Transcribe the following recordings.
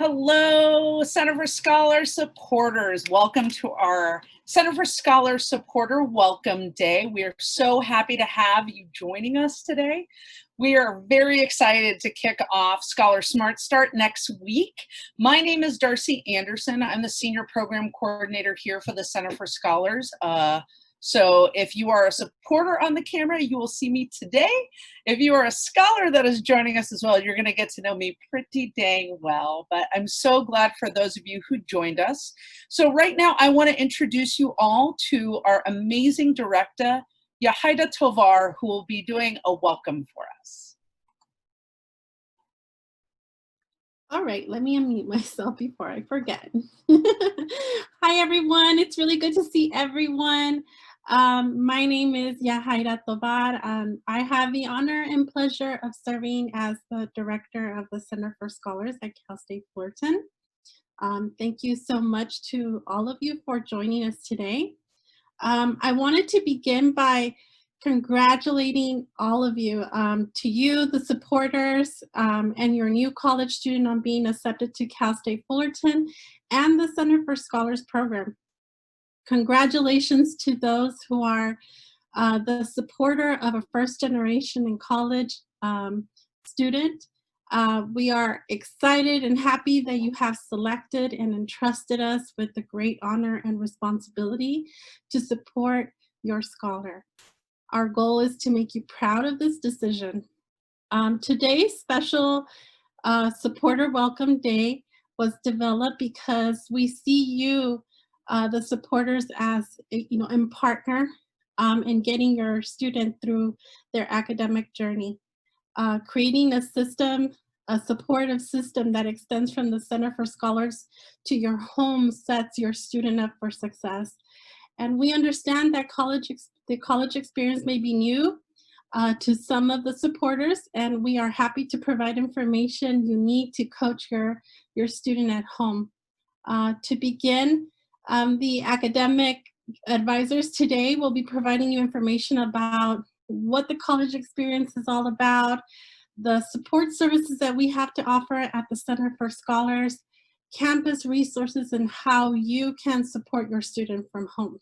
Hello, Center for Scholar supporters. Welcome to our Center for Scholar Supporter Welcome Day. We are so happy to have you joining us today. We are very excited to kick off Scholar Smart Start next week. My name is Darcy Anderson. I'm the Senior Program Coordinator here for the Center for Scholars. So if you are a supporter on the camera, you will see me today. If you are a scholar that is joining us as well, you're going to get to know me pretty dang well. But I'm so glad for those of you who joined us. So right now, I want to introduce you all to our amazing director, Yahaida Tovar, who will be doing a welcome for us. All right, let me unmute myself before I forget. Hi, everyone. It's really good to see everyone. My name is Yahaida Tovar. I have the honor and pleasure of serving as the director of the Center for Scholars at Cal State Fullerton. Thank you so much to all of you for joining us today. I wanted to begin by congratulating all of you, to you, the supporters, and your new college student on being accepted to Cal State Fullerton and the Center for Scholars program. Congratulations to those who are the supporter of a first generation in college student. We are excited and happy that you have selected and entrusted us with the great honor and responsibility to support your scholar. Our goal is to make you proud of this decision. Today's special supporter welcome day was developed because we see you, the supporters, as in partner in getting your student through their academic journey. Creating a system, a supportive system that extends from the Center for Scholars to your home sets your student up for success. And we understand that the college experience may be new to some of the supporters, and we are happy to provide information you need to coach your student at home. To begin, the academic advisors today will be providing you information about what the college experience is all about, the support services that we have to offer at the Center for Scholars, campus resources, and how you can support your student from home.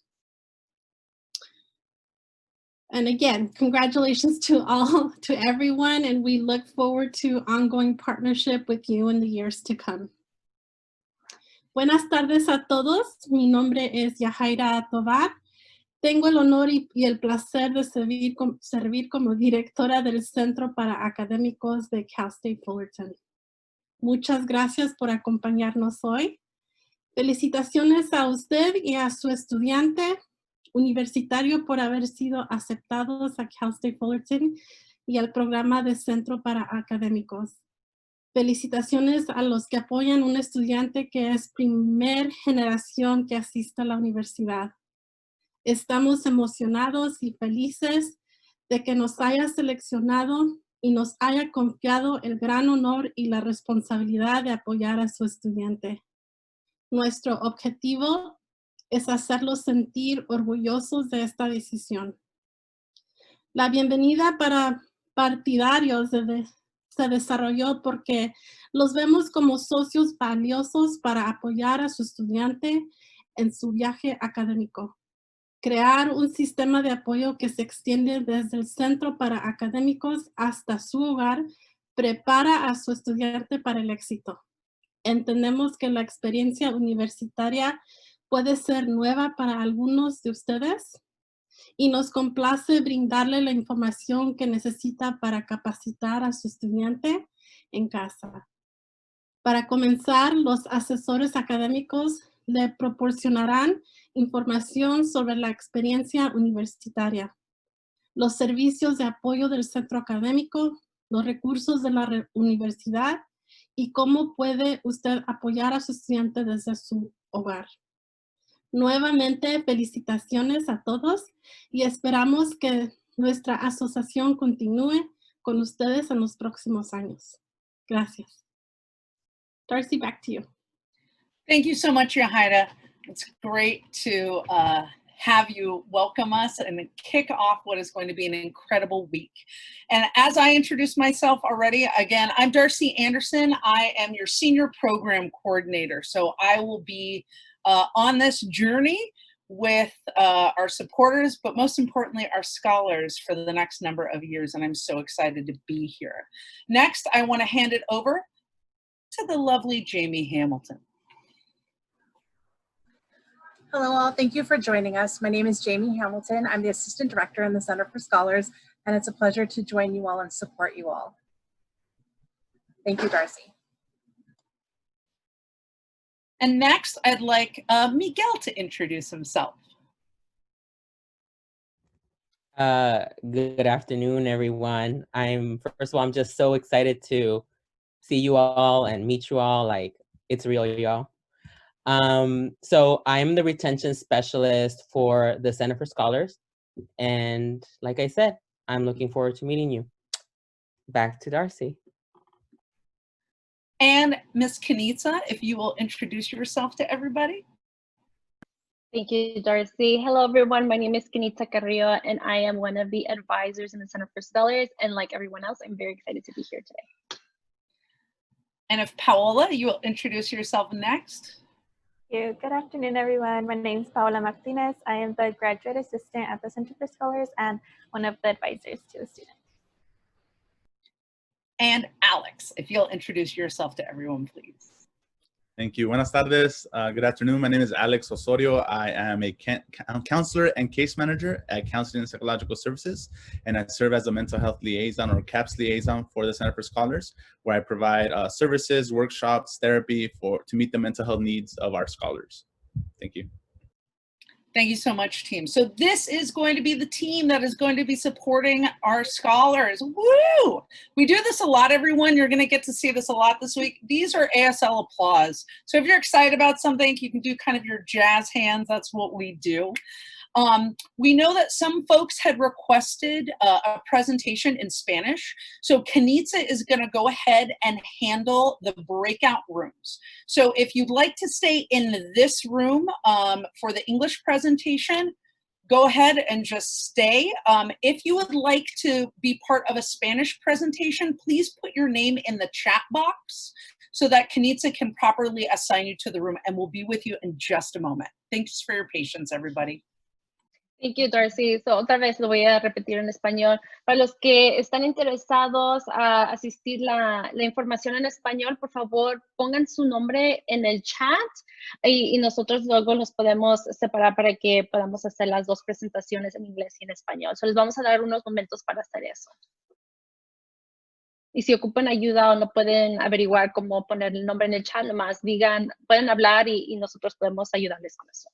And again, congratulations to everyone, and we look forward to ongoing partnership with you in the years to come. Buenas tardes a todos. Mi nombre es Yahaida Tovar. Tengo el honor y el placer de servir como directora del Centro para Académicos de Cal State Fullerton. Muchas gracias por acompañarnos hoy. Felicitaciones a usted y a su estudiante universitario por haber sido aceptados a Cal State Fullerton y al programa de Centro para Académicos. Felicitaciones a los que apoyan a un estudiante que es primer generación que asiste a la universidad. Estamos emocionados y felices de que nos haya seleccionado y nos haya confiado el gran honor y la responsabilidad de apoyar a su estudiante. Nuestro objetivo es hacerlos sentir orgullosos de esta decisión. La bienvenida para partidarios se desarrolló porque los vemos como socios valiosos para apoyar a su estudiante en su viaje académico. Crear un sistema de apoyo que se extiende desde el Centro para Académicos hasta su hogar prepara a su estudiante para el éxito. Entendemos que la experiencia universitaria puede ser nueva para algunos de ustedes y nos complace brindarle la información que necesita para capacitar a su estudiante en casa. Para comenzar, los asesores académicos le proporcionarán información sobre la experiencia universitaria, los servicios de apoyo del centro académico, los recursos de la universidad y cómo puede usted apoyar a su estudiante desde su hogar. Nuevamente, felicitaciones a todos y esperamos que nuestra asociación continúe con ustedes en los próximos años. Gracias. Darcy, back to you. Thank you so much, Yahaida. It's great to have you welcome us and kick off what is going to be an incredible week. And as I introduced myself already, again, I'm Darcy Anderson. I am your Senior Program Coordinator. So I will be on this journey with our supporters, but most importantly, our scholars for the next number of years. And I'm so excited to be here. Next, I want to hand it over to the lovely Jamie Hamilton. Hello all, thank you for joining us. My name is Jamie Hamilton. I'm the Assistant Director in the Center for Scholars, and it's a pleasure to join you all and support you all. Thank you, Darcy. And next, I'd like Miguel to introduce himself. Good afternoon, everyone. First of all, I'm just so excited to see you all and meet you all. Like, it's real, y'all. So I'm the retention specialist for the Center for Scholars. And like I said, I'm looking forward to meeting you. Back to Darcy. And Ms. Kanitsa, if you will introduce yourself to everybody. Thank you, Darcy. Hello, everyone. My name is Kanitsa Carrillo, and I am one of the advisors in the Center for Scholars. And like everyone else, I'm very excited to be here today. And if Paola, you will introduce yourself next. Thank you. Good afternoon, everyone. My name is Paola Martinez. I am the graduate assistant at the Center for Scholars and one of the advisors to the students. And Alex, if you'll introduce yourself to everyone, please. Thank you. Buenas tardes. Good afternoon. My name is Alex Osorio. I am a counselor and case manager at Counseling and Psychological Services, and I serve as a mental health liaison or CAPS liaison for the Center for Scholars, where I provide services, workshops, therapy to meet the mental health needs of our scholars. Thank you. Thank you so much, team. So this is going to be the team that is going to be supporting our scholars. Woo! We do this a lot, everyone. You're going to get to see this a lot this week. These are ASL applause. So if you're excited about something, you can do kind of your jazz hands. That's what we do. We know that some folks had requested a presentation in Spanish. So Kanitsa is going to go ahead and handle the breakout rooms. So if you'd like to stay in this room for the English presentation, go ahead and just stay. If you would like to be part of a Spanish presentation, please put your name in the chat box so that Kanitsa can properly assign you to the room, and we'll be with you in just a moment. Thanks for your patience, everybody. Thank you, Darcy. So, otra vez lo voy a repetir en español. Para los que están interesados a asistir la información en español, por favor, pongan su nombre en el chat y nosotros luego los podemos separar para que podamos hacer las dos presentaciones en inglés y en español. So, les vamos a dar unos momentos para hacer eso. Y si ocupan ayuda o no pueden averiguar cómo poner el nombre en el chat, nomás digan, pueden hablar y nosotros podemos ayudarles con eso.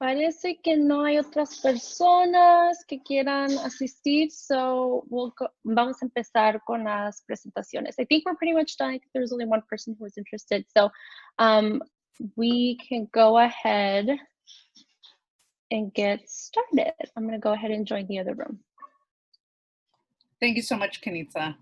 Parece que no hay otras personas que quieran asistir, so vamos a empezar con las presentaciones. I think we're pretty much done. I think there's only one person who was interested, so we can go ahead and get started. I'm going to go ahead and join the other room. Thank you so much, Kanitsa.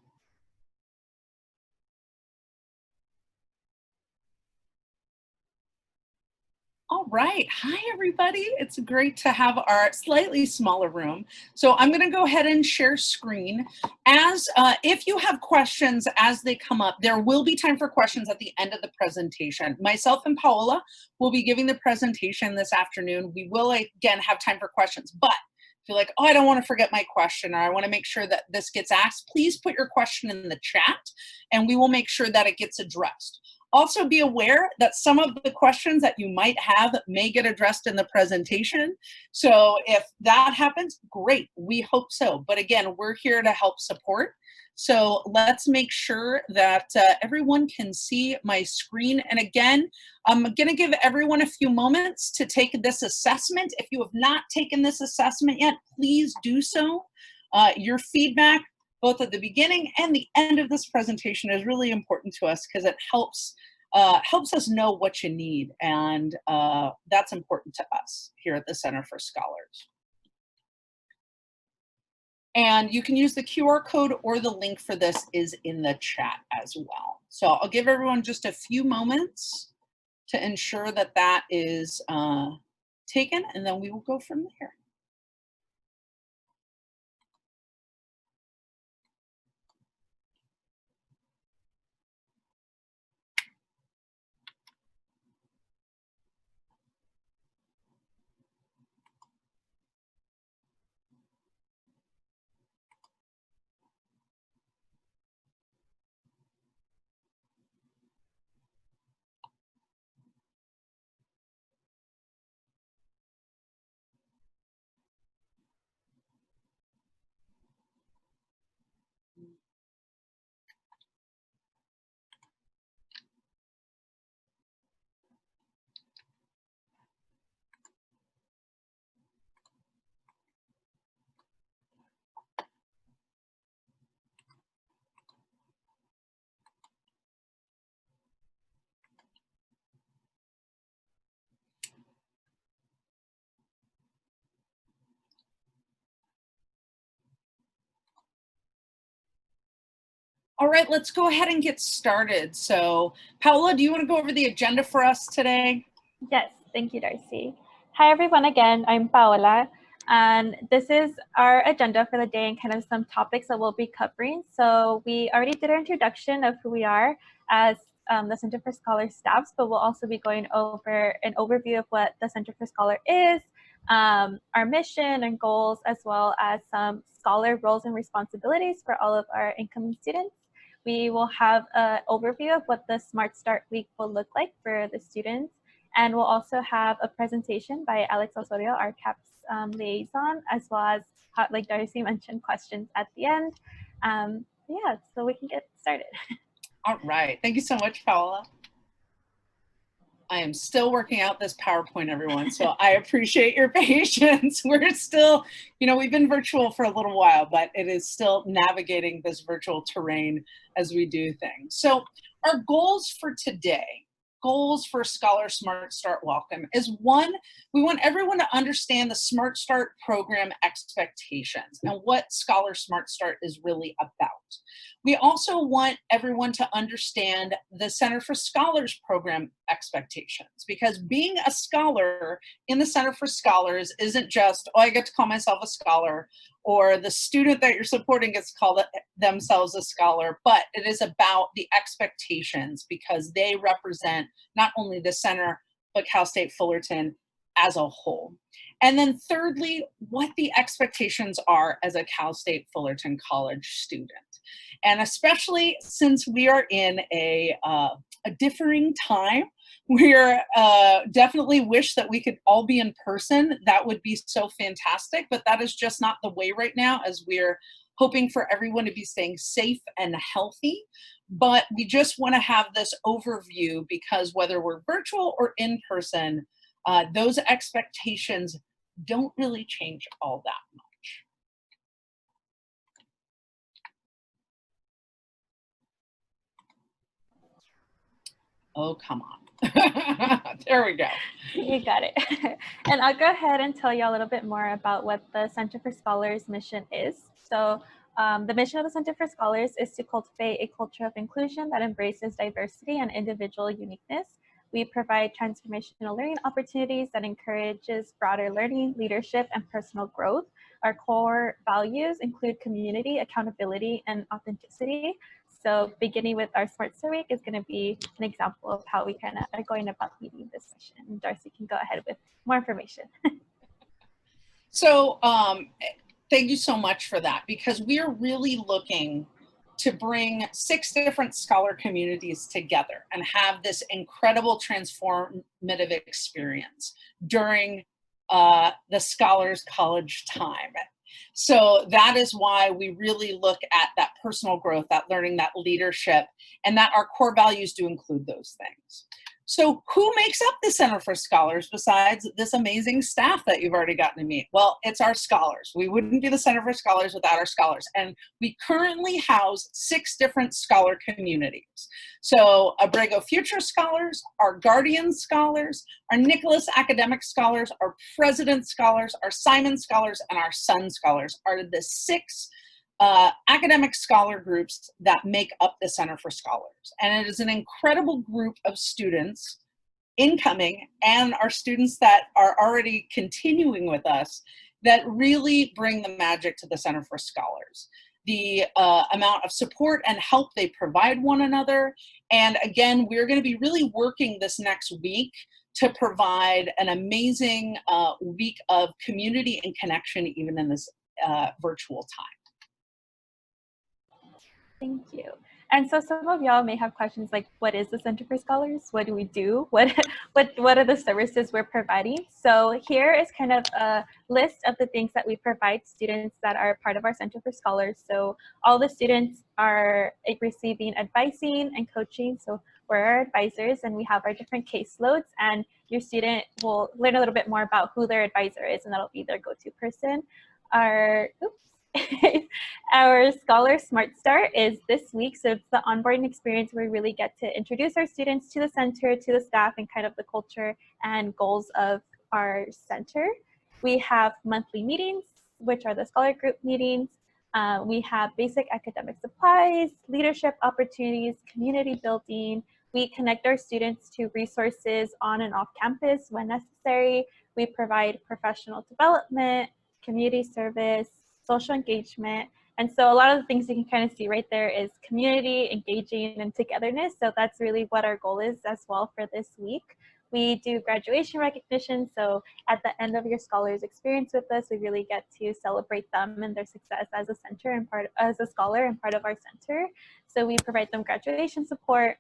All right. Hi, everybody. It's great to have our slightly smaller room. So I'm going to go ahead and share screen. If you have questions as they come up, there will be time for questions at the end of the presentation. Myself and Paola will be giving the presentation this afternoon. We will, again, have time for questions. But if you're like, oh, I don't want to forget my question, or I want to make sure that this gets asked, please put your question in the chat, and we will make sure that it gets addressed. Also be aware that some of the questions that you might have may get addressed in the presentation. So if that happens, great, we hope so. But again, we're here to help support. So let's make sure that everyone can see my screen. And again, I'm going to give everyone a few moments to take this assessment. If you have not taken this assessment yet, please do so. Your feedback, both at the beginning and the end of this presentation, is really important to us because it helps us know what you need, and that's important to us here at the Center for Scholars. And you can use the QR code, or the link for this is in the chat as well. So I'll give everyone just a few moments to ensure that that is taken, and then we will go from there. All right, let's go ahead and get started. So, Paola, do you want to go over the agenda for us today? Yes, thank you, Darcy. Hi, everyone. Again, I'm Paola, and this is our agenda for the day and kind of some topics that we'll be covering. So we already did our introduction of who we are as the Center for Scholar staffs, but we'll also be going over an overview of what the Center for Scholar is, our mission and goals, as well as some scholar roles and responsibilities for all of our incoming students. We will have an overview of what the Smart Start Week will look like for the students. And we'll also have a presentation by Alex Osorio, our CAPS liaison, as well as, like Darcy mentioned, questions at the end. Yeah, so we can get started. All right. Thank you so much, Paola. I am still working out this PowerPoint, everyone, so I appreciate your patience. We're still, you know, we've been virtual for a little while, but it is still navigating this virtual terrain as we do things. So our goals for today, goals for Scholar Smart Start Welcome, is one, we want everyone to understand the Smart Start program expectations and what Scholar Smart Start is really about. We also want everyone to understand the Center for Scholars program expectations, because being a scholar in the Center for Scholars isn't just, oh, I get to call myself a scholar, or the student that you're supporting gets to call themselves a scholar, but it is about the expectations, because they represent not only the center, but Cal State Fullerton as a whole. And then thirdly, what the expectations are as a Cal State Fullerton College student. And especially since we are in a differing time, we're definitely wish that we could all be in person. That would be so fantastic, but that is just not the way right now, as we're hoping for everyone to be staying safe and healthy. But we just want to have this overview, because whether we're virtual or in person, those expectations don't really change all that much. Oh, come on. There we go. You got it. And I'll go ahead and tell you a little bit more about what the Center for Scholars mission is. So the mission of the Center for Scholars is to cultivate a culture of inclusion that embraces diversity and individual uniqueness. We provide transformational learning opportunities that encourages broader learning, leadership, and personal growth. Our core values include community, accountability, and authenticity. So beginning with our Smart Start Week is going to be an example of how we kind of are going about leading this session. Darcy can go ahead with more information. So thank you so much for that, because we're really looking to bring 6 different scholar communities together and have this incredible transformative experience during the Scholars College time. So that is why we really look at that personal growth, that learning, that leadership, and that our core values do include those things. So who makes up the Center for Scholars besides this amazing staff that you've already gotten to meet? Well, it's our scholars. We wouldn't be the Center for Scholars without our scholars. And we currently house 6 different scholar communities. So Abrego Future Scholars, our Guardian Scholars, our Nicholas Academic Scholars, our President Scholars, our Simon Scholars, and our Sun Scholars are the 6 academic scholar groups that make up the Center for Scholars. And it is an incredible group of students, incoming, and our students that are already continuing with us, that really bring the magic to the Center for Scholars. The amount of support and help they provide one another. And again, we're going to be really working this next week to provide an amazing week of community and connection, even in this virtual time. Thank you. And so some of y'all may have questions like, what is the Center for Scholars? What do we do? What are the services we're providing? So here is kind of a list of the things that we provide students that are part of our Center for Scholars. So all the students are receiving advising and coaching. So we're our advisors, and we have our different caseloads, and your student will learn a little bit more about who their advisor is, and that'll be their go-to person. Our Scholar Smart Start is this week, so it's the onboarding experience where we really get to introduce our students to the center, to the staff, and kind of the culture and goals of our center. We have monthly meetings, which are the scholar group meetings. We have basic academic supplies, leadership opportunities, community building. We connect our students to resources on and off campus when necessary. We provide professional development, community service, social engagement. And so a lot of the things you can kind of see right there is community, engaging, and togetherness. So that's really what our goal is as well for this week. We do graduation recognition. So at the end of your scholars experience with us, we really get to celebrate them and their success as a center and as a scholar and part of our center. So we provide them graduation support.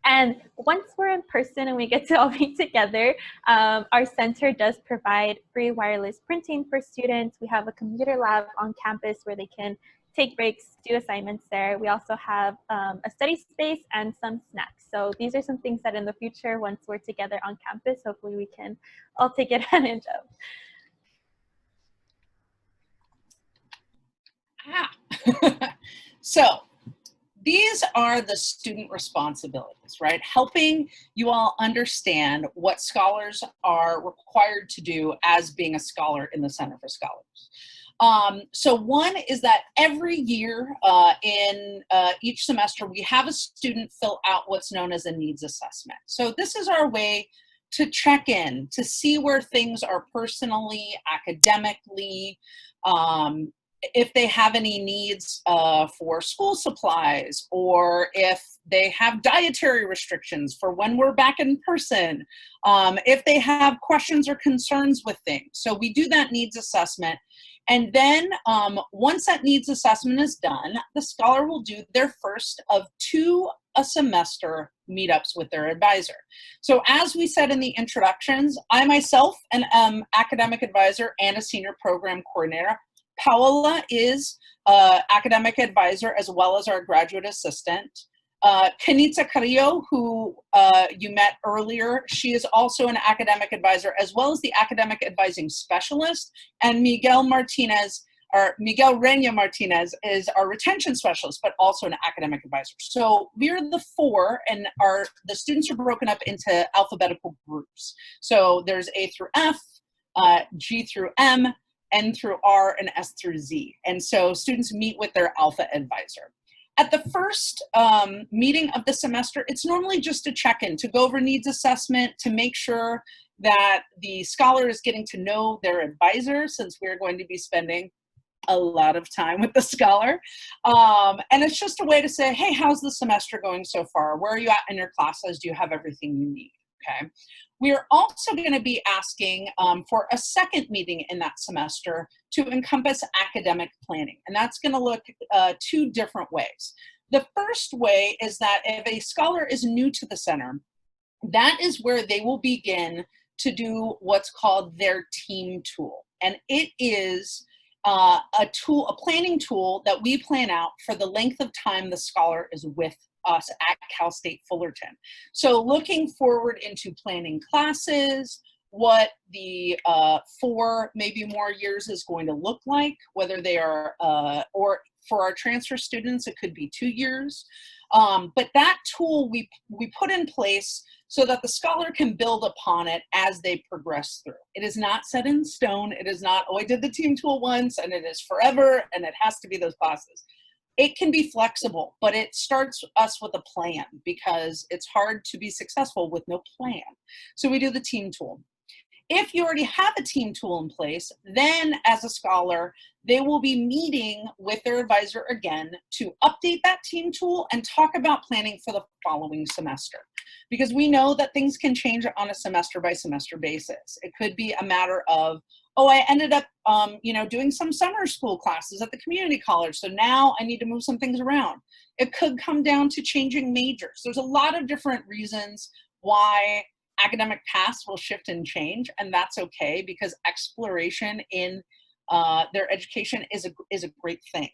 And once we're in person and we get to all be together, our center does provide free wireless printing for students. We have a computer lab on campus where they can take breaks, do assignments there. We also have a study space and some snacks. So these are some things that in the future, once we're together on campus, hopefully we can all take advantage of. So these are the student responsibilities, right? Helping you all understand what scholars are required to do as being a scholar in the Center for Scholars. So one is that every year in each semester, we have a student fill out what's known as a needs assessment. So this is our way to check in, to see where things are personally, academically, if they have any needs for school supplies, or if they have dietary restrictions for when we're back in person, if they have questions or concerns with things. So we do that needs assessment. And then once that needs assessment is done, the scholar will do their first of 2 a semester meetups with their advisor. So as we said in the introductions, I myself am academic advisor and a senior program coordinator. Paola is academic advisor as well as our graduate assistant. Kenitza Carrillo, who you met earlier, she is also an academic advisor as well as the academic advising specialist. And Miguel Reina Martinez is our retention specialist, but also an academic advisor. So we're the 4, and the students are broken up into alphabetical groups. So there's A through F, G through M, N through R, and S through Z. And so students meet with their alpha advisor. At the first meeting of the semester, it's normally just a check-in to go over needs assessment, to make sure that the scholar is getting to know their advisor, since we're going to be spending a lot of time with the scholar. And it's just a way to say, hey, how's the semester going so far? Where are you at in your classes? Do you have everything you need? Okay. We're also going to be asking for a second meeting in that semester to encompass academic planning. And that's going to look 2 different ways. The first way is that if a scholar is new to the center, that is where they will begin to do what's called their team tool. And it is a planning tool that we plan out for the length of time the scholar is with us at Cal State Fullerton. So looking forward into planning classes, what the 4, maybe more years is going to look like, whether they are, or for our transfer students, it could be 2 years. But that tool we put in place so that the scholar can build upon it as they progress through. It is not set in stone. It is not, oh, I did the team tool once and it is forever and it has to be those classes. It can be flexible, but it starts us with a plan because it's hard to be successful with no plan. So we do the team tool. If you already have a team tool in place, then as a scholar, they will be meeting with their advisor again to update that team tool and talk about planning for the following semester. Because we know that things can change on a semester by semester basis. It could be a matter of, oh, I ended up doing some summer school classes at the community college, so now I need to move some things around. It could come down to changing majors. There's a lot of different reasons why academic paths will shift and change, and that's okay because exploration in their education is a great thing.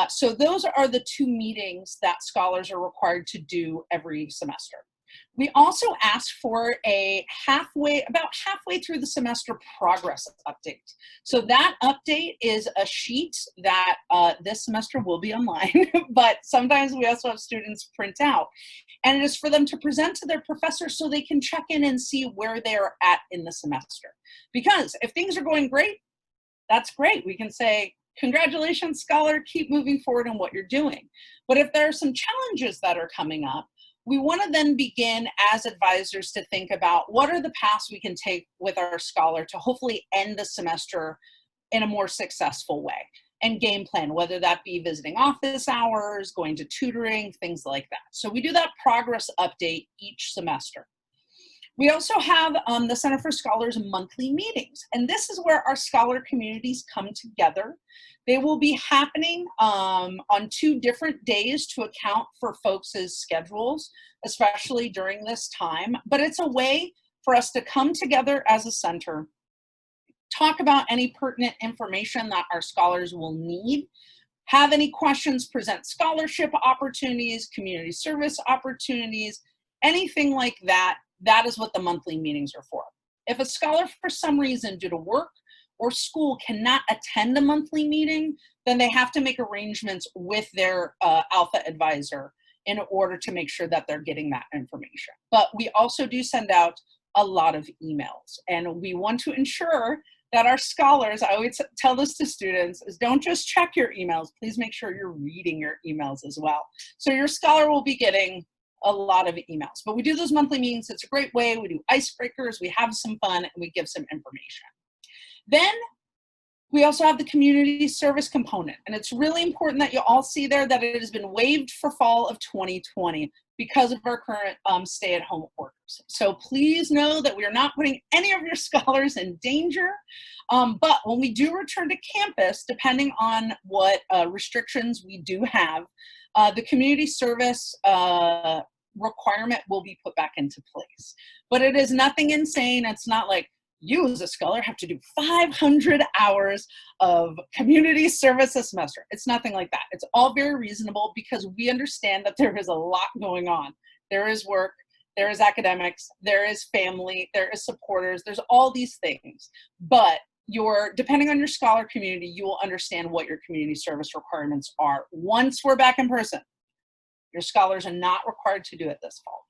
So those are the 2 meetings that scholars are required to do every semester. We also ask for about halfway through the semester progress update. So that update is a sheet that this semester will be online, but sometimes we also have students print out. And it is for them to present to their professor so they can check in and see where they're at in the semester. Because if things are going great, that's great. We can say, congratulations, scholar, keep moving forward in what you're doing. But if there are some challenges that are coming up, we want to then begin as advisors to think about what are the paths we can take with our scholar to hopefully end the semester in a more successful way, and game plan, whether that be visiting office hours, going to tutoring, things like that. So we do that progress update each semester. We also have the Center for Scholars monthly meetings, and this is where our scholar communities come together. They will be happening on 2 different days to account for folks' schedules, especially during this time. But it's a way for us to come together as a center, talk about any pertinent information that our scholars will need, have any questions, present scholarship opportunities, community service opportunities, anything like that. That is what the monthly meetings are for. If a scholar, for some reason, due to work or school, cannot attend a monthly meeting, then they have to make arrangements with their alpha advisor in order to make sure that they're getting that information. But we also do send out a lot of emails, and we want to ensure that our scholars, I always tell this to students, is don't just check your emails, please make sure you're reading your emails as well. So your scholar will be getting a lot of emails. But we do those monthly meetings. It's a great way. We do icebreakers, we have some fun, and we give some information. Then we also have the community service component. And it's really important that you all see there that it has been waived for fall of 2020 because of our current stay-at-home orders. So please know that we are not putting any of your scholars in danger. But when we do return to campus, depending on what restrictions we do have, the community service requirement will be put back into place. But it is nothing insane. It's not like you as a scholar have to do 500 hours of community service a semester. It's nothing like that. It's all very reasonable because we understand that there is a lot going on. There is work, there is academics, there is family, there is supporters, there's all these things. But depending on your scholar community, you will understand what your community service requirements are. Once we're back in person, your scholars are not required to do it this fall.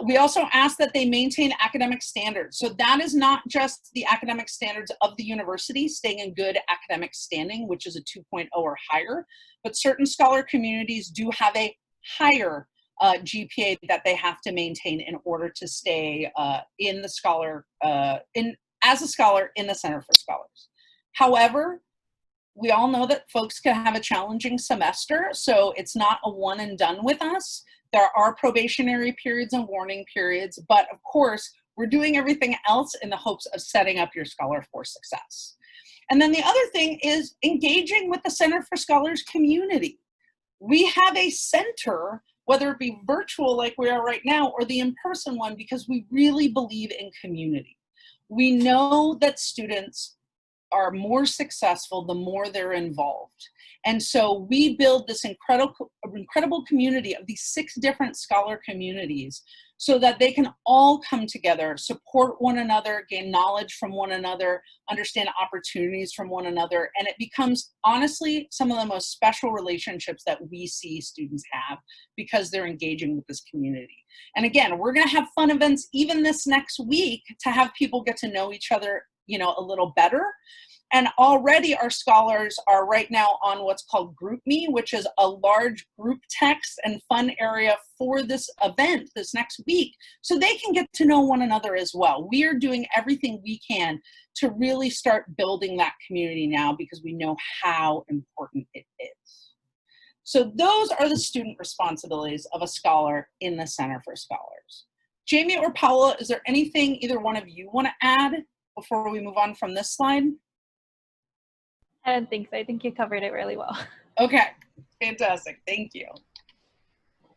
We also ask that they maintain academic standards. So that is not just the academic standards of the university, staying in good academic standing, which is a 2.0 or higher, but certain scholar communities do have a higher GPA that they have to maintain in order to stay in the scholar, as a scholar in the Center for Scholars. However, we all know that folks can have a challenging semester, so it's not a one and done with us. There are probationary periods and warning periods, but of course, we're doing everything else in the hopes of setting up your scholar for success. And then the other thing is engaging with the Center for Scholars community. We have a center, whether it be virtual like we are right now or the in-person one, because we really believe in community. We know that students are more successful the more they're involved. And so we build this incredible community of these 6 different scholar communities so that they can all come together, support one another, gain knowledge from one another, understand opportunities from one another. And it becomes, honestly, some of the most special relationships that we see students have because they're engaging with this community. And again, we're gonna have fun events even this next week to have people get to know each other, you know, a little better. And already our scholars are right now on what's called GroupMe, which is a large group text and fun area for this event this next week, so they can get to know one another as well. We are doing everything we can to really start building that community now because we know how important it is. So those are the student responsibilities of a scholar in the Center for Scholars. Jamie or Paula, is there anything either one of you want to add before we move on from this slide? I don't think so. I think you covered it really well. Okay, fantastic. Thank you.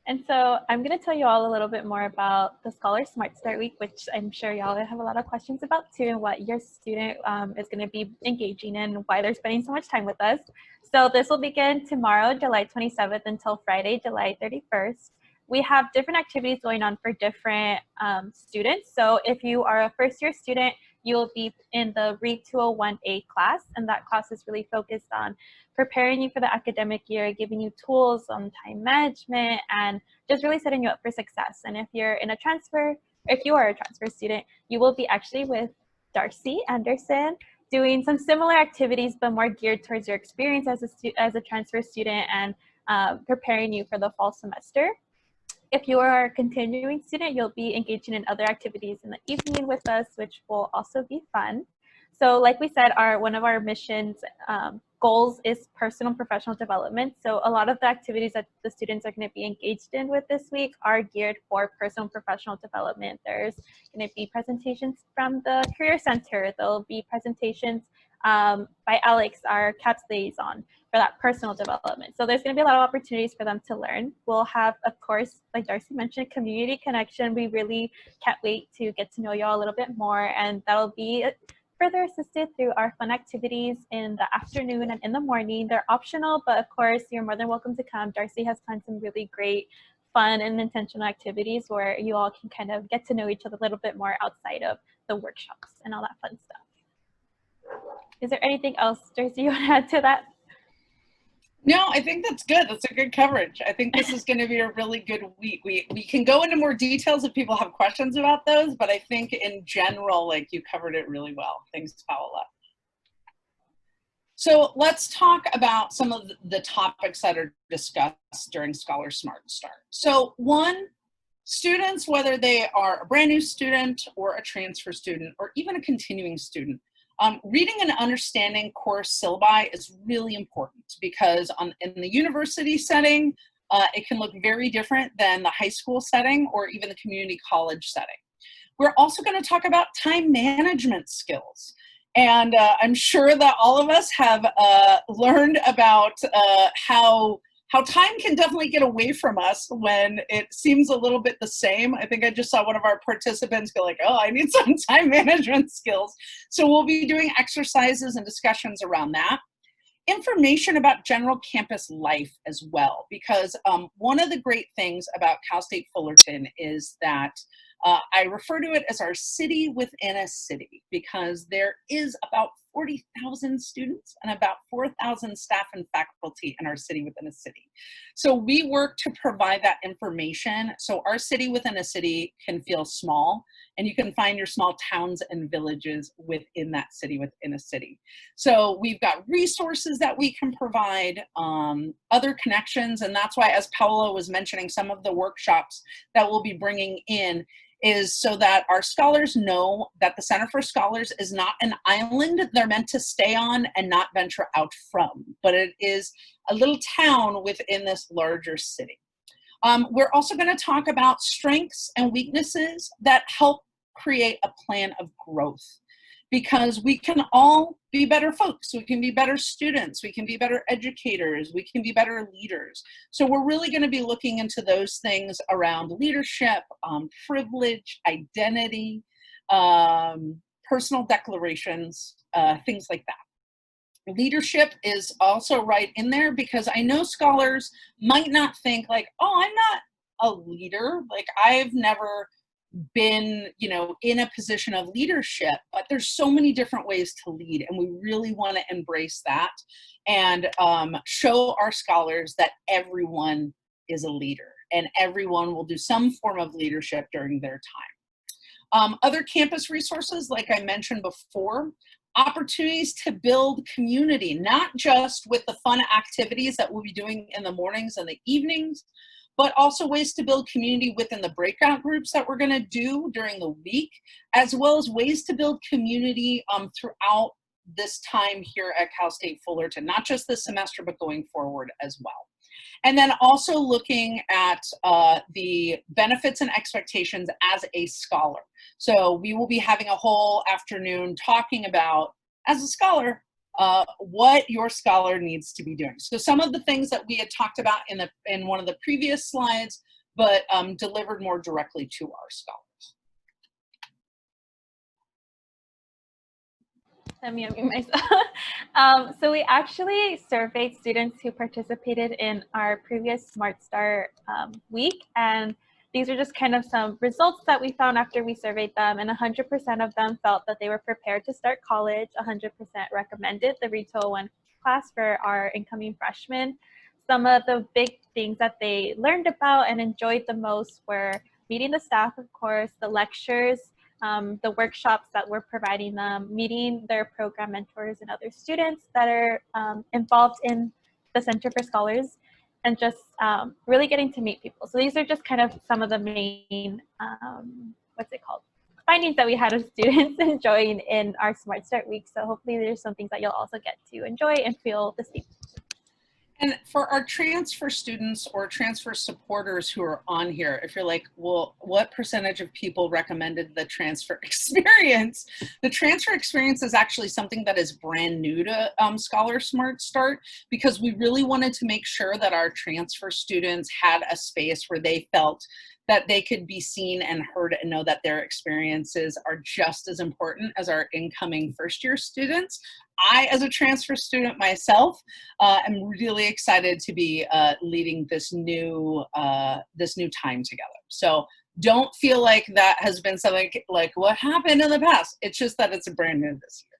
And so I'm going to tell you all a little bit more about the Scholar Smart Start Week, which I'm sure y'all have a lot of questions about too, and what your student is going to be engaging in, and why they're spending so much time with us. So this will begin tomorrow, July 27th, until Friday, July 31st. We have different activities going on for different students. So if you are a first-year student, you'll be in the READ 201A class, and that class is really focused on preparing you for the academic year, giving you tools on time management, and just really setting you up for success. And if you're in a transfer, if you are a transfer student, you will be actually with Darcy Anderson doing some similar activities, but more geared towards your experience as a transfer student and preparing you for the fall semester. If you are a continuing student, you'll be engaging in other activities in the evening with us, which will also be fun. So like we said, one of our missions goals is personal and professional development. So a lot of the activities that the students are going to be engaged in with this week are geared for personal and professional development. There's going to be presentations from the Career Center. There'll be presentations by Alex, our CAPS liaison, for that personal development. So there's going to be a lot of opportunities for them to learn. We'll have, of course, like Darcy mentioned, community connection. We really can't wait to get to know y'all a little bit more, and that'll be further assisted through our fun activities in the afternoon and in the morning. They're optional, but of course, you're more than welcome to come. Darcy has planned some really great fun and intentional activities where you all can kind of get to know each other a little bit more outside of the workshops and all that fun stuff. Is there anything else, Darcy, you want to add to that? No, I think that's good. That's a good coverage. I think this is going to be a really good week. We can go into more details if people have questions about those, but I think in general, like, you covered it really well. Thanks, Paola. So let's talk about some of the topics that are discussed during Scholar Smart Start. So one, students, whether they are a brand new student or a transfer student or even a continuing student, reading and understanding course syllabi is really important because in the university setting, it can look very different than the high school setting or even the community college setting. We're also going to talk about time management skills. And I'm sure that all of us have learned about how time can definitely get away from us when it seems a little bit the same. I think I just saw one of our participants go like, oh, I need some time management skills. So we'll be doing exercises and discussions around that. Information about general campus life as well, because one of the great things about Cal State Fullerton is that I refer to it as our city within a city, because there is about 40,000 students and about 4,000 staff and faculty in our city within a city. So we work to provide that information so our city within a city can feel small, and you can find your small towns and villages within that city within a city. So we've got resources that we can provide, other connections, and that's why, as Paola was mentioning, some of the workshops that we'll be bringing in is so that our scholars know that the Center for Scholars is not an island they're meant to stay on and not venture out from, but it is a little town within this larger city. We're also going to talk about strengths and weaknesses that help create a plan of growth, because we can all be better folks. We can be better students. We can be better educators. We can be better leaders. So we're really going to be looking into those things around leadership, privilege, identity, personal declarations, things like that. Leadership is also right in there, because I know scholars might not think like, oh, I'm not a leader. Like, I've never been, you know, in a position of leadership, but there's so many different ways to lead, and we really want to embrace that and show our scholars that everyone is a leader and everyone will do some form of leadership during their time. Other campus resources, like I mentioned before, opportunities to build community, not just with the fun activities that we'll be doing in the mornings and the evenings, but also ways to build community within the breakout groups that we're going to do during the week, as well as ways to build community throughout this time here at Cal State Fullerton, not just this semester, but going forward as well. And then also looking at the benefits and expectations as a scholar. So we will be having a whole afternoon talking about, as a scholar, what your scholar needs to be doing. So some of the things that we had talked about in one of the previous slides, but delivered more directly to our scholars. Let me unmute myself. So we actually surveyed students who participated in our previous Smart Start week, and these are just kind of some results that we found after we surveyed them, and 100% of them felt that they were prepared to start college. 100% recommended the Read 201 class for our incoming freshmen. Some of the big things that they learned about and enjoyed the most were meeting the staff, of course, the lectures, the workshops that we're providing them, meeting their program mentors and other students that are involved in the Center for Scholars, and just really getting to meet people. So these are just kind of some of the main, findings that we had of students enjoying in our Smart Start week. So hopefully there's some things that you'll also get to enjoy and feel the same. And for our transfer students or transfer supporters who are on here, if you're like, well, what percentage of people recommended the transfer experience? The transfer experience is actually something that is brand new to Scholar Smart Start, because we really wanted to make sure that our transfer students had a space where they felt that they could be seen and heard and know that their experiences are just as important as our incoming first-year students. I, as a transfer student myself, am really excited to be leading this new time together. So don't feel like that has been something like what happened in the past. It's just that it's brand new this year.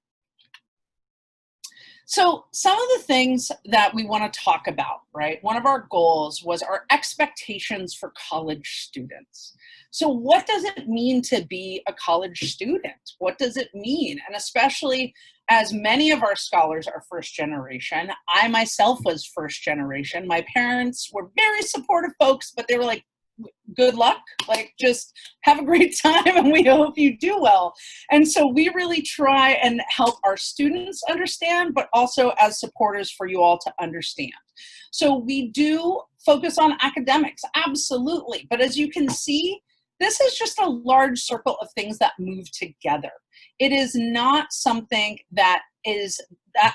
So some of the things that we want to talk about, right? One of our goals was our expectations for college students. So what does it mean to be a college student? What does it mean? And especially as many of our scholars are first generation, I myself was first generation. My parents were very supportive folks, but they were like, good luck, like just have a great time and we hope you do well. And so we really try and help our students understand, but also as supporters for you all to understand. So we do focus on academics, absolutely. But as you can see, this is just a large circle of things that move together. It is not something that is,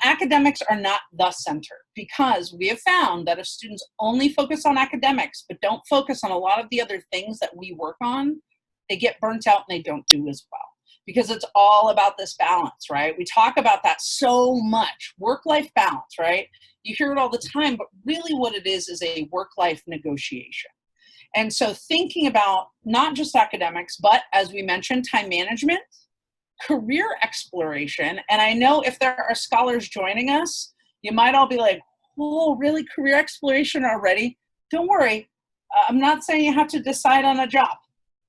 academics are not the center, because we have found that if students only focus on academics but don't focus on a lot of the other things that we work on, they get burnt out and they don't do as well. Because it's all about this balance, right? We talk about that so much, work-life balance, right? You hear it all the time, but really what it is a work-life negotiation. And so thinking about not just academics, but as we mentioned, time management, career exploration. And I know if there are scholars joining us, you might all be like, oh, really, career exploration already? Don't worry. I'm not saying you have to decide on a job.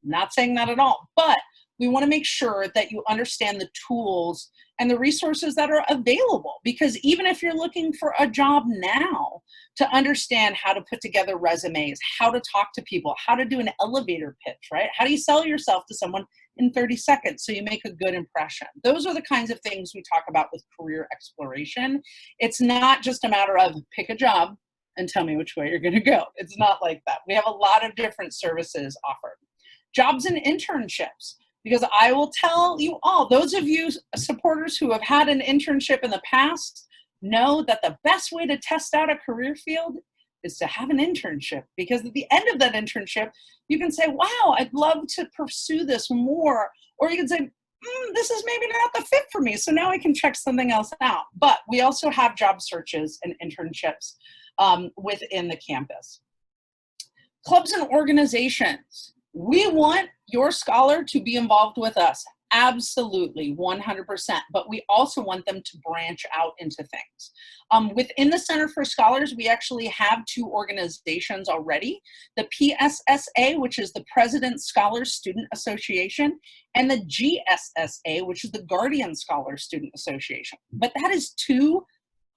I'm not saying that at all. But we want to make sure that you understand the tools and the resources that are available. Because even if you're looking for a job now, to understand how to put together resumes, how to talk to people, how to do an elevator pitch, right? How do you sell yourself to someone in 30 seconds so you make a good impression? Those are the kinds of things we talk about with career exploration. It's not just a matter of pick a job and tell me which way you're going to go. It's not like that. We have a lot of different services offered. Jobs and internships. Because I will tell you all, those of you supporters who have had an internship in the past know that the best way to test out a career field is to have an internship. Because at the end of that internship, you can say, wow, I'd love to pursue this more. Or you can say, this is maybe not the fit for me, so now I can check something else out. But we also have job searches and internships within the campus. Clubs and organizations. We want your scholar to be involved with us. Absolutely, 100%. But we also want them to branch out into things. Within the Center for Scholars, we actually have 2 organizations already. The PSSA, which is the President's Scholars Student Association, and the GSSA, which is the Guardian Scholars Student Association. But that is 2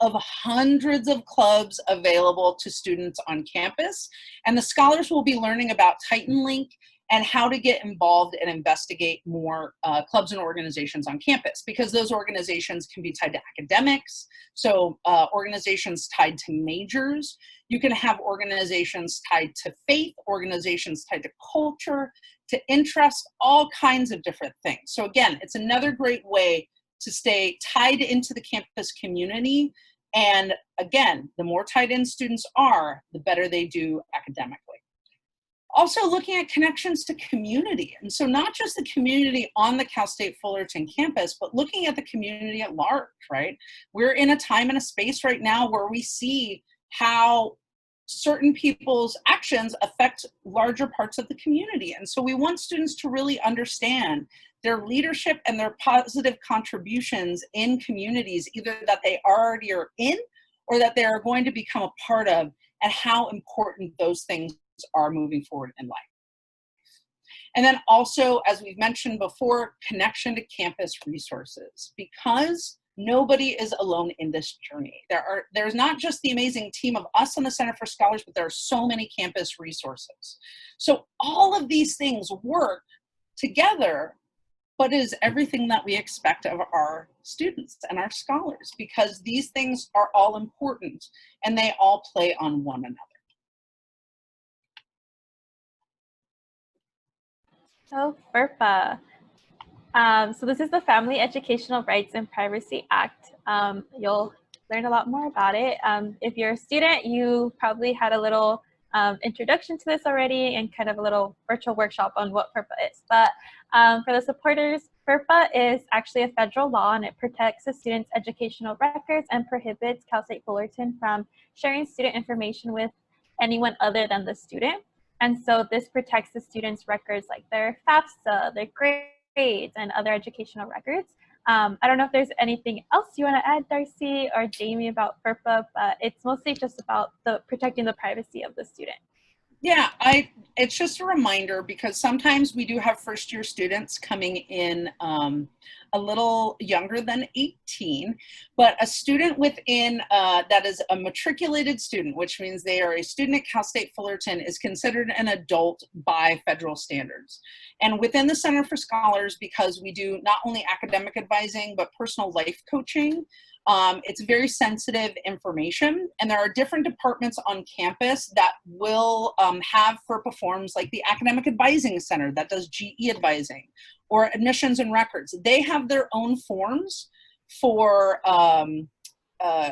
of hundreds of clubs available to students on campus. And the scholars will be learning about Titan Link and how to get involved and investigate more clubs and organizations on campus, because those organizations can be tied to academics. So organizations tied to majors. You can have organizations tied to faith, organizations tied to culture, to interest, all kinds of different things. So again, it's another great way to stay tied into the campus community. And again, the more tied in students are, the better they do academically. Also looking at connections to community. And so not just the community on the Cal State Fullerton campus, but looking at the community at large, right? We're in a time and a space right now where we see how certain people's actions affect larger parts of the community. And so we want students to really understand their leadership and their positive contributions in communities, either that they already are in or that they are going to become a part of, and how important those things are moving forward in life. And then also, as we've mentioned before, connection to campus resources, because nobody is alone in this journey. There's not just the amazing team of us on the Center for Scholars, but there are so many campus resources. So all of these things work together, but is everything that we expect of our students and our scholars, because these things are all important and they all play on one another. So FERPA. So this is the Family Educational Rights and Privacy Act. You'll learn a lot more about it. If you're a student, you probably had a little introduction to this already and kind of a little virtual workshop on what FERPA is. But for the supporters, FERPA is actually a federal law, and it protects the student's educational records and prohibits Cal State Fullerton from sharing student information with anyone other than the student. And so this protects the students' records like their FAFSA, their grades, and other educational records. I don't know if there's anything else you want to add, Darcy or Jamie, about FERPA, but it's mostly just about protecting the privacy of the student. Yeah, it's just a reminder, because sometimes we do have first-year students coming in a little younger than 18, but a student within that is a matriculated student, which means they are a student at Cal State Fullerton, is considered an adult by federal standards. And within the Center for Scholars, because we do not only academic advising, but personal life coaching, it's very sensitive information, and there are different departments on campus that will have FERPA forms, like the Academic Advising Center that does GE advising, or admissions and records. They have their own forms for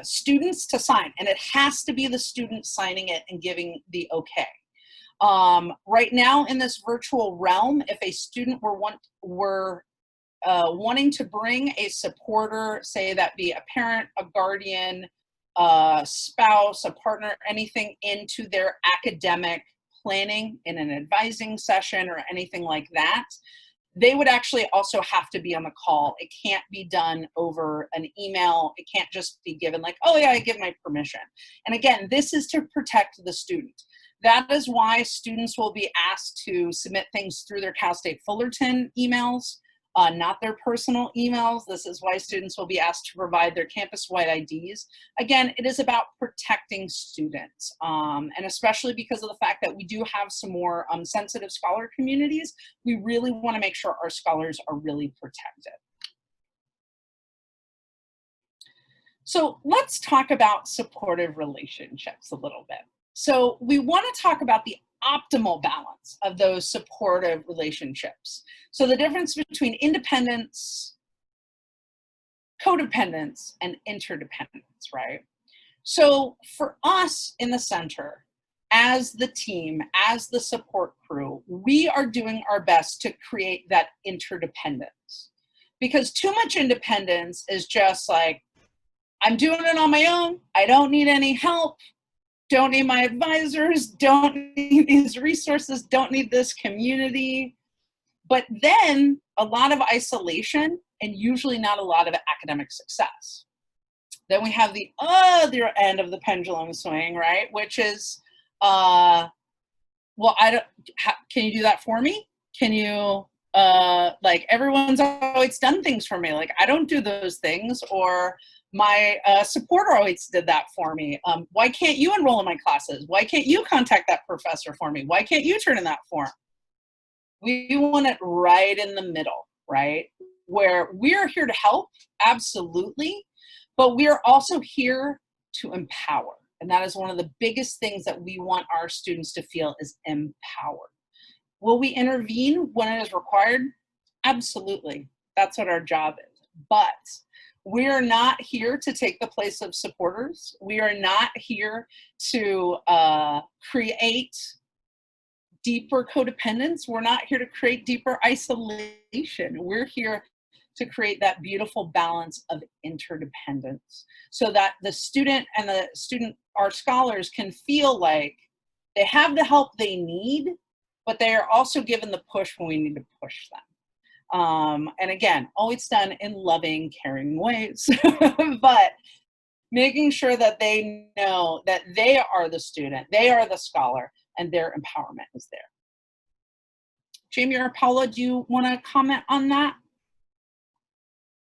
students to sign, and it has to be the student signing it and giving the okay. Right now in this virtual realm, if a student were wanting to bring a supporter, say that be a parent, a guardian, a spouse, a partner, anything, into their academic planning in an advising session or anything like that, they would actually also have to be on the call. It can't be done over an email. It can't just be given like, oh yeah, I give my permission. And again, this is to protect the student. That is why students will be asked to submit things through their Cal State Fullerton emails, not their personal emails. This is why students will be asked to provide their campus-wide IDs. Again, it is about protecting students, and especially because of the fact that we do have some more sensitive scholar communities, we really want to make sure our scholars are really protected. So let's talk about supportive relationships a little bit. So we want to talk about the optimal balance of those supportive relationships. So the difference between independence, codependence, and interdependence, right? So for us in the center, as the team, as the support crew, we are doing our best to create that interdependence. Because too much independence is just like, I'm doing it on my own. I don't need any help. Don't need my advisors. Don't need these resources. Don't need this community. But then a lot of isolation and usually not a lot of academic success. Then we have the other end of the pendulum swing, right? Which is, well, can you do that for me? Can you, like, everyone's always done things for me. Like, I don't do those things, or my supporter always did that for me. Why can't you enroll in my classes? Why can't you contact that professor for me? Why can't you turn in that form? We want it right in the middle, right? Where we're here to help, absolutely, but we are also here to empower. And that is one of the biggest things that we want our students to feel is empowered. Will we intervene when it is required? Absolutely. That's what our job is. But we are not here to take the place of supporters. We are not here to create deeper codependence. We're not here to create deeper isolation. We're here to create that beautiful balance of interdependence so that the student and our scholars can feel like they have the help they need, but they are also given the push when we need to push them. And again, always done in loving, caring ways, but making sure that they know that they are the student, they are the scholar, and their empowerment is there. Jamie or Paula, do you want to comment on that?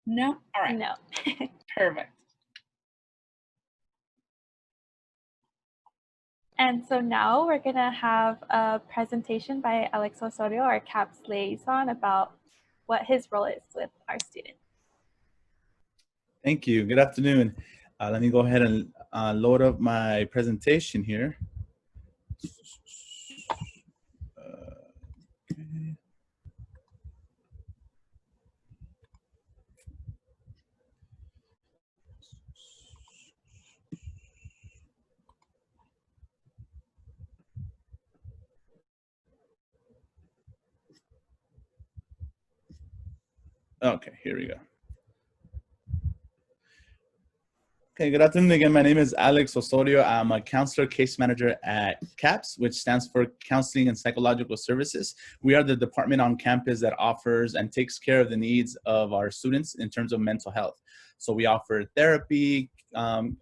No? All right. No. Perfect. And so now we're going to have a presentation by Alex Osorio, our CAPS liaison, about what his role is with our students. Thank you. Good afternoon. Let me go ahead and load up my presentation here. Okay, here we go. Okay, good afternoon again. My name is Alex Osorio. I'm a counselor case manager at CAPS, which stands for Counseling and Psychological Services. We are the department on campus that offers and takes care of the needs of our students in terms of mental health. So we offer therapy,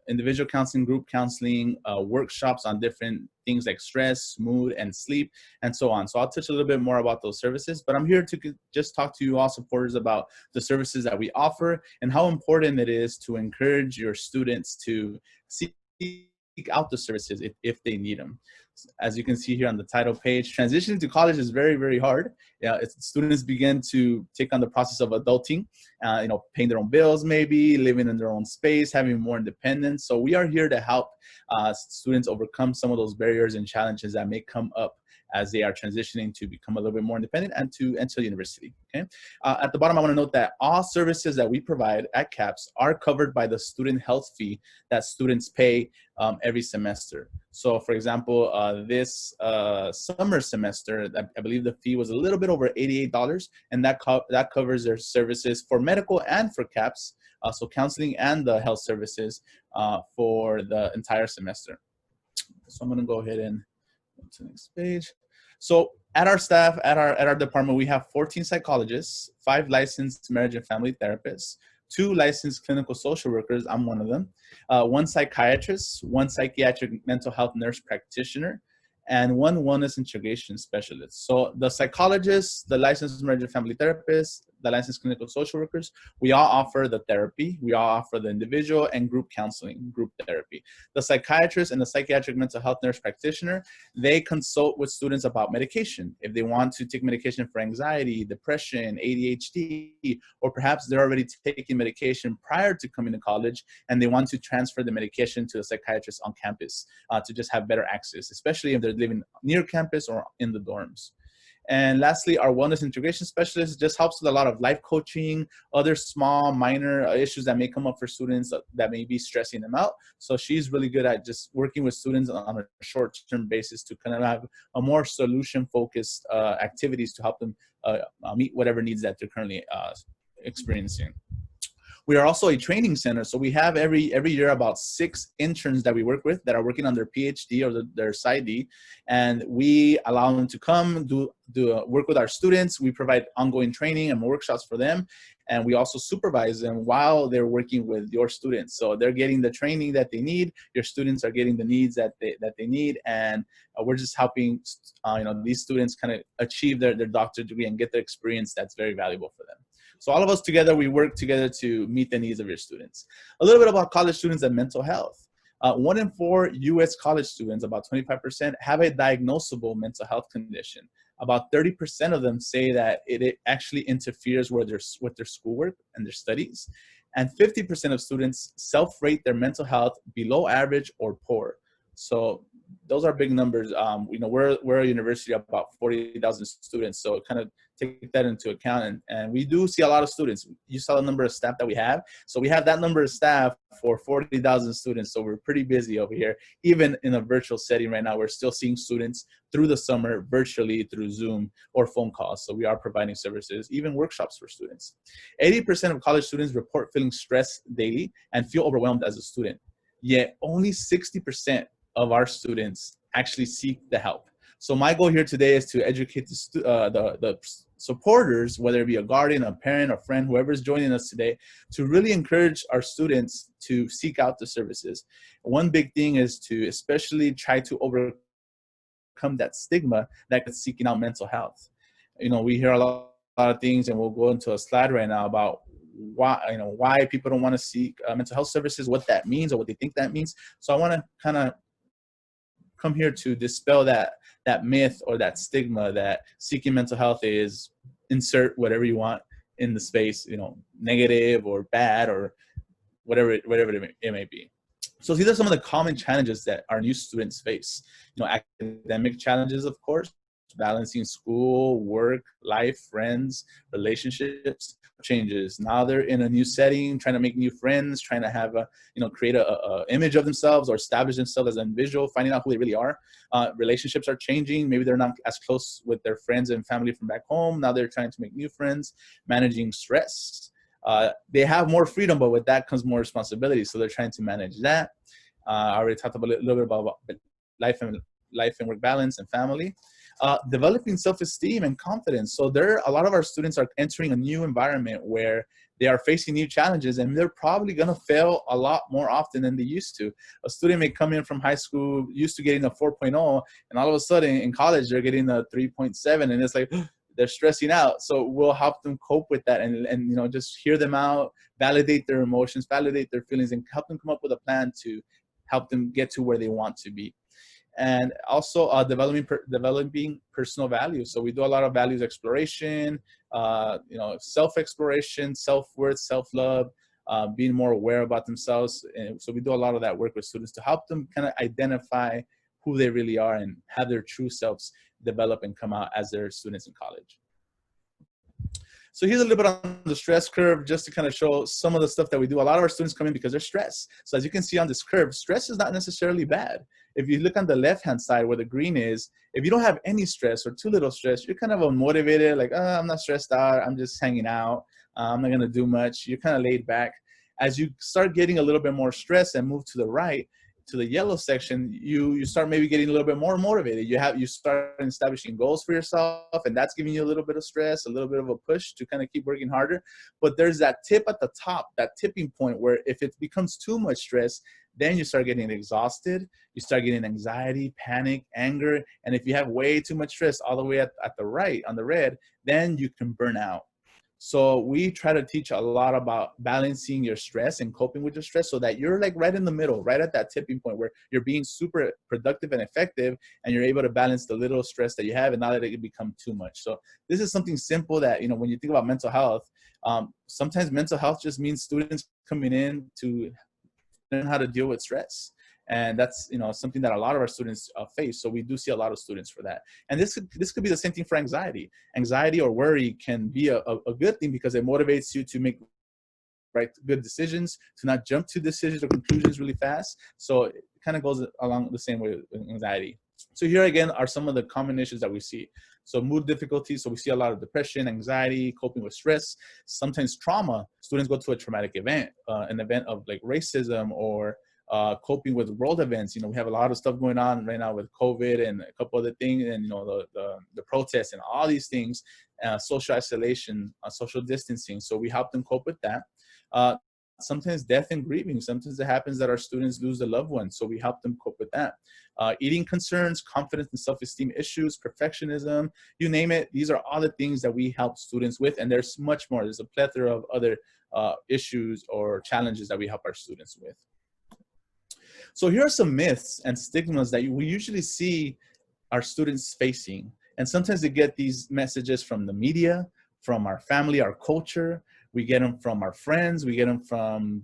individual counseling, group counseling, workshops on different things like stress, mood, and sleep, and so on. So I'll touch a little bit more about those services, but I'm here to just talk to you all supporters about the services that we offer and how important it is to encourage your students to seek out the services if they need them. As you can see here on the title page, transitioning to college is very, very hard. Students begin to take on the process of adulting, paying their own bills, maybe living in their own space, having more independence. So we are here to help students overcome some of those barriers and challenges that may come up as they are transitioning to become a little bit more independent and to enter university, okay? At the bottom, I wanna note that all services that we provide at CAPS are covered by the student health fee that students pay every semester. So for example, this summer semester, I believe the fee was a little bit over $88, and that covers their services for medical and for CAPS, so counseling and the health services for the entire semester. So I'm gonna go ahead and go to the next page. So at our staff, at our department, we have 14 psychologists, 5 licensed marriage and family therapists, 2 licensed clinical social workers, I'm one of them, 1 psychiatrist, 1 psychiatric mental health nurse practitioner, and 1 wellness integration specialist. So the psychologists, the licensed marriage and family therapists, the licensed clinical social workers, we all offer the therapy. We all offer the individual and group counseling, group therapy. The psychiatrist and the psychiatric mental health nurse practitioner, they consult with students about medication. If they want to take medication for anxiety, depression, ADHD, or perhaps they're already taking medication prior to coming to college and they want to transfer the medication to a psychiatrist on campus to just have better access, especially if they're living near campus or in the dorms. And lastly, our wellness integration specialist just helps with a lot of life coaching, other small, minor issues that may come up for students that may be stressing them out. So she's really good at just working with students on a short-term basis to kind of have a more solution-focused activities to help them meet whatever needs that they're currently experiencing. We are also a training center, so we have every year about 6 interns that we work with that are working on their PhD or their PsyD, and we allow them to come do work with our students. We provide ongoing training and workshops for them, and we also supervise them while they're working with your students. So they're getting the training that they need. Your students are getting the needs that they need, and we're just helping these students kind of achieve their doctorate degree and get the experience that's very valuable for them. So all of us together, we work together to meet the needs of your students. A little bit about college students and mental health. 1 in 4 U.S. college students, about 25%, have a diagnosable mental health condition. About 30% of them say that it actually interferes with their schoolwork and their studies. And 50% of students self-rate their mental health below average or poor. So those are big numbers. We're a university of about 40,000 students, so kind of take that into account. And we do see a lot of students. You saw the number of staff that we have. So we have that number of staff for 40,000 students. So we're pretty busy over here. Even in a virtual setting right now, we're still seeing students through the summer virtually through Zoom or phone calls. So we are providing services, even workshops for students. 80% of college students report feeling stressed daily and feel overwhelmed as a student. Yet only 60% of our students actually seek the help. So my goal here today is to educate the supporters, whether it be a guardian, a parent, a friend, whoever is joining us today, to really encourage our students to seek out the services. One big thing is to especially try to overcome that stigma that is seeking out mental health. We hear a lot of things, and we'll go into a slide right now about why people don't want to seek mental health services, what that means, or what they think that means. So I want to kind of come here to dispel that myth or that stigma that seeking mental health is insert whatever you want in the space, negative or bad or whatever it may be. So these are some of the common challenges that our new students face. Academic challenges, of course, balancing school, work, life, friends, relationships, changes. Now they're in a new setting, trying to make new friends, trying to have create a image of themselves or establish themselves as an individual, finding out who they really are. Relationships are changing. Maybe they're not as close with their friends and family from back home. Now they're trying to make new friends, managing stress. They have more freedom, but with that comes more responsibility. So they're trying to manage that. I already talked a little bit about life and work balance and family. Developing self-esteem and confidence. So a lot of our students are entering a new environment where they are facing new challenges, and they're probably going to fail a lot more often than they used to. A student may come in from high school used to getting a 4.0, and all of a sudden in college they're getting a 3.7, and it's like they're stressing out. So we'll help them cope with that and just hear them out, validate their emotions, validate their feelings, and help them come up with a plan to help them get to where they want to be. And also developing personal values. So we do a lot of values exploration, self-exploration, self-worth, self-love, being more aware about themselves. And so we do a lot of that work with students to help them kind of identify who they really are and have their true selves develop and come out as their students in college. So here's a little bit on the stress curve, just to kind of show some of the stuff that we do. A lot of our students come in because they're stressed. So as you can see on this curve, stress is not necessarily bad. If you look on the left-hand side where the green is, if you don't have any stress or too little stress, you're kind of unmotivated, like, I'm not stressed out, I'm just hanging out, I'm not gonna do much. You're kind of laid back. As you start getting a little bit more stress and move to the right, to the yellow section, you start maybe getting a little bit more motivated. You start establishing goals for yourself, and that's giving you a little bit of stress, a little bit of a push to kind of keep working harder. But there's that tip at the top, that tipping point where if it becomes too much stress, then you start getting exhausted, you start getting anxiety, panic, anger, and if you have way too much stress all the way at the right, on the red, then you can burn out. So we try to teach a lot about balancing your stress and coping with your stress so that you're like right in the middle, right at that tipping point where you're being super productive and effective, and you're able to balance the little stress that you have and not let it become too much. So this is something simple that, when you think about mental health, sometimes mental health just means students coming in to learn how to deal with stress. And that's something that a lot of our students face. So we do see a lot of students for that. And this could be the same thing for anxiety. Anxiety or worry can be a good thing because it motivates you to make good decisions, to not jump to decisions or conclusions really fast. So it kind of goes along the same way with anxiety. So here again are some of the common issues that we see. So mood difficulties, so we see a lot of depression, anxiety, coping with stress, sometimes trauma. Students go to a traumatic event, an event of like racism or coping with world events. You know, we have a lot of stuff going on right now with COVID and a couple other things, and you know, the protests and all these things, social isolation, social distancing. So we help them cope with that. Sometimes death and grieving. Sometimes it happens that our students lose a loved one, so we help them cope with that. Eating concerns, confidence and self-esteem issues, perfectionism, you name it. These are all the things that we help students with, and there's much more. There's a plethora of other issues or challenges that we help our students with. So here are some myths and stigmas that we usually see our students facing. And sometimes they get these messages from the media, from our family, our culture. We get them from our friends. We get them from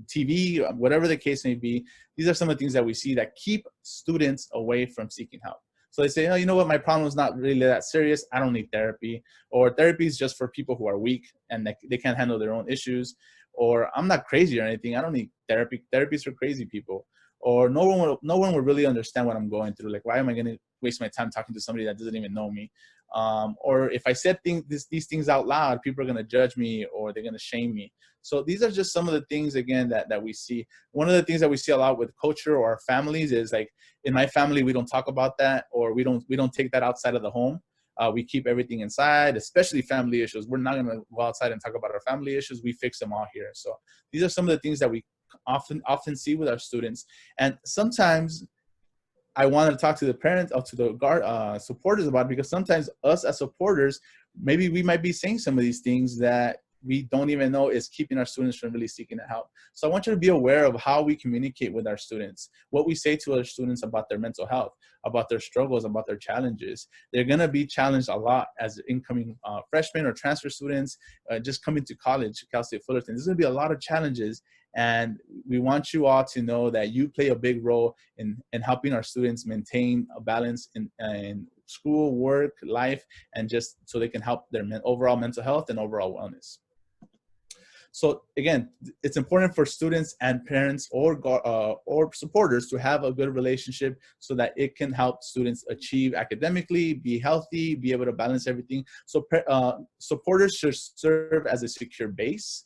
TV, whatever the case may be. These are some of the things that we see that keep students away from seeking help. So they say, oh, you know what, my problem is not really that serious. I don't need therapy. Or therapy is just for people who are weak and they can't handle their own issues. Or I'm not crazy or anything. I don't need therapy. Therapy is for crazy people. Or no one will really understand what I'm going through. Like, why am I going to waste my time talking to somebody that doesn't even know me? Or if I said these things out loud, people are going to judge me or they're going to shame me. So these are just some of the things, again, that we see. One of the things that we see a lot with culture or our families is like, in my family, we don't talk about that, or we don't take that outside of the home. We keep everything inside, especially family issues. We're not going to go outside and talk about our family issues. We fix them all here. So these are some of the things that we often see with our students. And sometimes I wanted to talk to the parents or to the supporters about it, because sometimes us as supporters, maybe we might be saying some of these things that we don't even know is keeping our students from really seeking help. So I want you to be aware of how we communicate with our students, what we say to our students about their mental health, about their struggles, about their challenges. They're going to be challenged a lot as incoming freshmen or transfer students just coming to college, Cal State Fullerton. There's going to be a lot of challenges. And we want you all to know that you play a big role in helping our students maintain a balance in school, work, life, and just so they can help their overall mental health and overall wellness. So again, it's important for students and parents or supporters to have a good relationship so that it can help students achieve academically, be healthy, be able to balance everything. So supporters should serve as a secure base,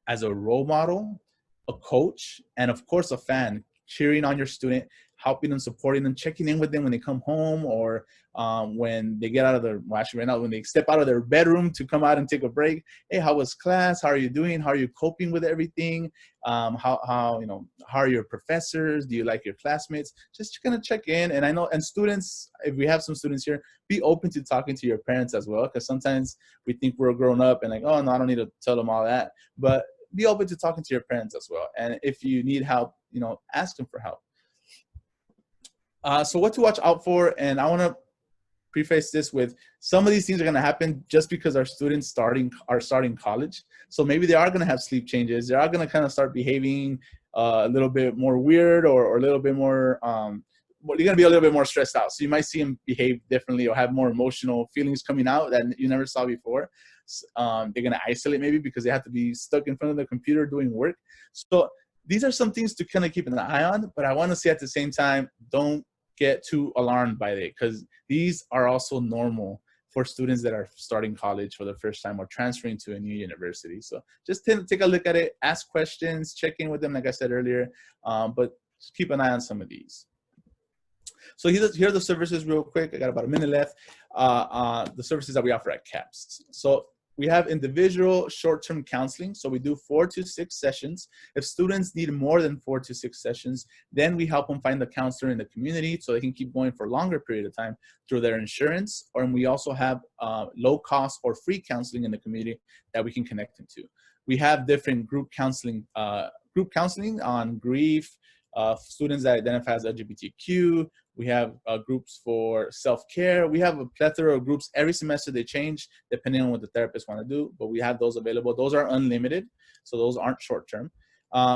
as a role model, a coach, and of course a fan, cheering on your student, helping them, supporting them, checking in with them when they come home, or when they get out of their, well, actually right now, when they step out of their bedroom to come out and take a break. Hey, how was class? How are you doing? How are you coping with everything? How are your professors? Do you like your classmates? Just gonna check in. And I know, and students, if we have some students here, be open to talking to your parents as well, because sometimes we think we're grown up and like, oh no, I don't need to tell them all that. But be open to talking to your parents as well. And if you need help, ask them for help. So what to watch out for, and I want to preface this with some of these things are going to happen just because our students are starting college. So maybe they are going to have sleep changes. They are going to kind of start behaving a little bit more weird or a little bit more, you're going to be a little bit more stressed out. So you might see them behave differently or have more emotional feelings coming out that you never saw before. They're going to isolate maybe because they have to be stuck in front of the computer doing work. So these are some things to kind of keep an eye on, but I want to say at the same time, don't get too alarmed by it, because these are also normal for students that are starting college for the first time or transferring to a new university. So just take a look at it, ask questions, check in with them, like I said earlier, but just keep an eye on some of these. So here are the services real quick. I got about a minute left. The services that we offer at CAPS. So we have individual short-term counseling. So we do 4 to 6 sessions. If students need more than 4 to 6 sessions, then we help them find a counselor in the community so they can keep going for a longer period of time through their insurance. And we also have low cost or free counseling in the community that we can connect them to. We have different group counseling on grief, students that identify as LGBTQ. We have groups for self-care. We have a plethora of groups. Every semester they change depending on what the therapists want to do, but we have those available. Those are unlimited, so those aren't short-term.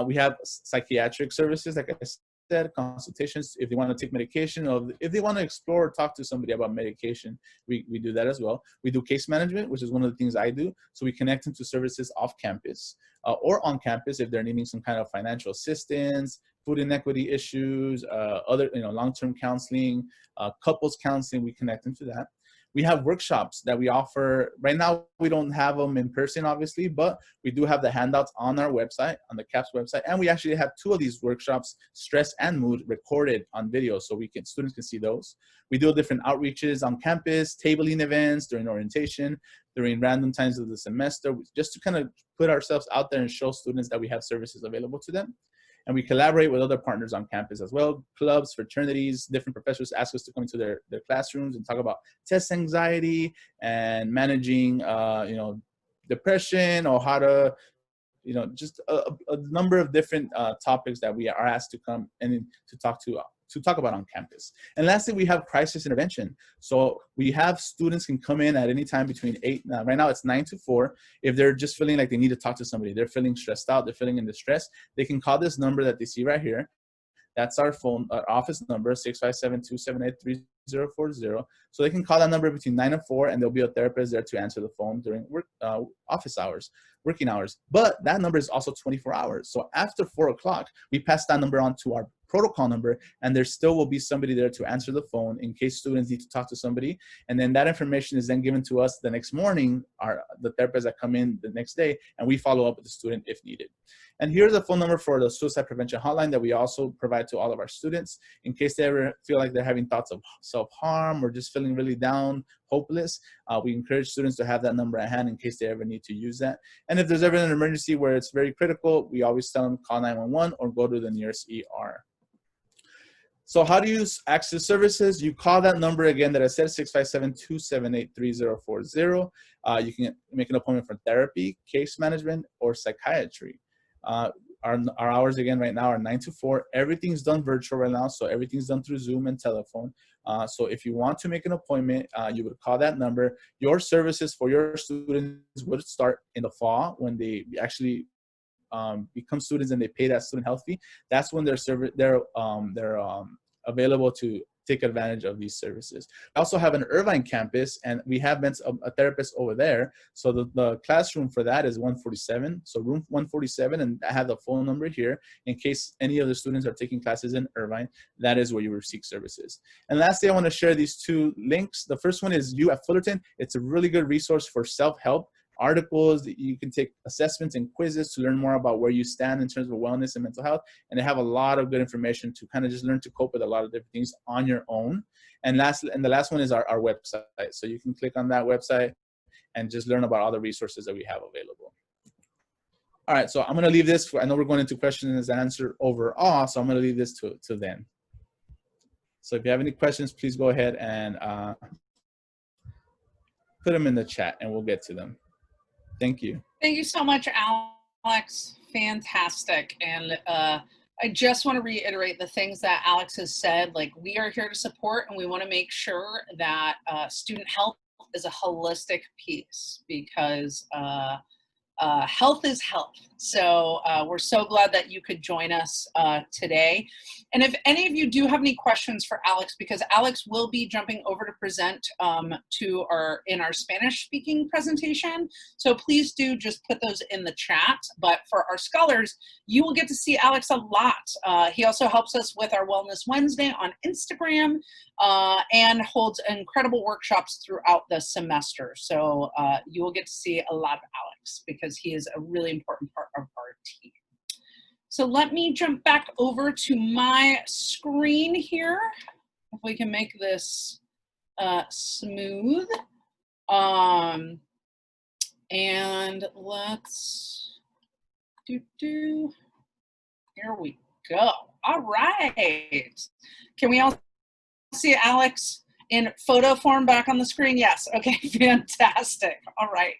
We have psychiatric services, like I said, consultations if they want to take medication, or if they want to explore or talk to somebody about medication, we do that as well. We do case management, which is one of the things I do. So we connect them to services off campus or on campus if they're needing some kind of financial assistance, food inequity issues, other long-term counseling, couples counseling, we connect them to that. We have workshops that we offer. Right now, we don't have them in person, obviously, but we do have the handouts on our website, on the CAPS website. And we actually have 2 of these workshops, stress and mood, recorded on video so students can see those. We do different outreaches on campus, tabling events during orientation, during random times of the semester, just to kind of put ourselves out there and show students that we have services available to them. And we collaborate with other partners on campus as well, clubs, fraternities. Different professors ask us to come into their classrooms and talk about test anxiety and managing, depression, or how to, just a number of different topics that we are asked to come and to talk about on campus. And lastly, we have crisis intervention. So we have students can come in at any time between 8, right now it's 9 to 4. If they're just feeling like they need to talk to somebody, they're feeling stressed out, they're feeling in distress, they can call this number that they see right here. That's our office number, 657-278-3040. So they can call that number between 9 and 4, and there'll be a therapist there to answer the phone during office hours, working hours. But that number is also 24 hours. So after 4 o'clock, we pass that number on to our protocol number, and there still will be somebody there to answer the phone in case students need to talk to somebody. And then that information is then given to us the next morning, the therapists that come in the next day, and we follow up with the student if needed. And here's a phone number for the suicide prevention hotline that we also provide to all of our students in case they ever feel like they're having thoughts of self-harm or just feeling really down, hopeless. We encourage students to have that number at hand in case they ever need to use that. And if there's ever an emergency where it's very critical, we always tell them call 911 or go to the nearest ER. So how do you access services? You call that number again that I said, 657-278-3040. You can make an appointment for therapy, case management, or psychiatry. Our hours again right now are 9 to 4. Everything's done virtual right now, so everything's done through Zoom and telephone. So if you want to make an appointment, you would call that number. Your services for your students would start in the fall when they actually become students and they pay that student health fee. That's when they're available to take advantage of these services. I also have an Irvine campus, and we have a therapist over there. So the classroom for that is 147. So room 147, and I have the phone number here in case any of the students are taking classes in Irvine. That is where you will seek services. And lastly, I want to share these 2 links. The first one is You at Fullerton. It's a really good resource for self-help. Articles that you can take assessments and quizzes to learn more about where you stand in terms of wellness and mental health. And they have a lot of good information to kind of just learn to cope with a lot of different things on your own. And the last one is our website. So you can click on that website and just learn about all the resources that we have available. All right, so I'm going to leave this. I know we're going into questions and answer overall, so I'm going to leave this to them. So if you have any questions, please go ahead and put them in the chat and we'll get to them. Thank you. Thank you so much, Alex. Fantastic. And I just want to reiterate the things that Alex has said. Like, we are here to support, and we want to make sure that student health is a holistic piece, because health is health. So we're so glad that you could join us today. And if any of you do have any questions for Alex, because Alex will be jumping over to present in our Spanish speaking presentation. So please do just put those in the chat. But for our scholars, you will get to see Alex a lot. He also helps us with our Wellness Wednesday on Instagram and holds incredible workshops throughout the semester. So you will get to see a lot of Alex because he is a really important part of our team. So let me jump back over to my screen here. If we can make this smooth. And let's here we go. All right. Can we all see Alex in photo form back on the screen? Yes. Okay, fantastic. All right.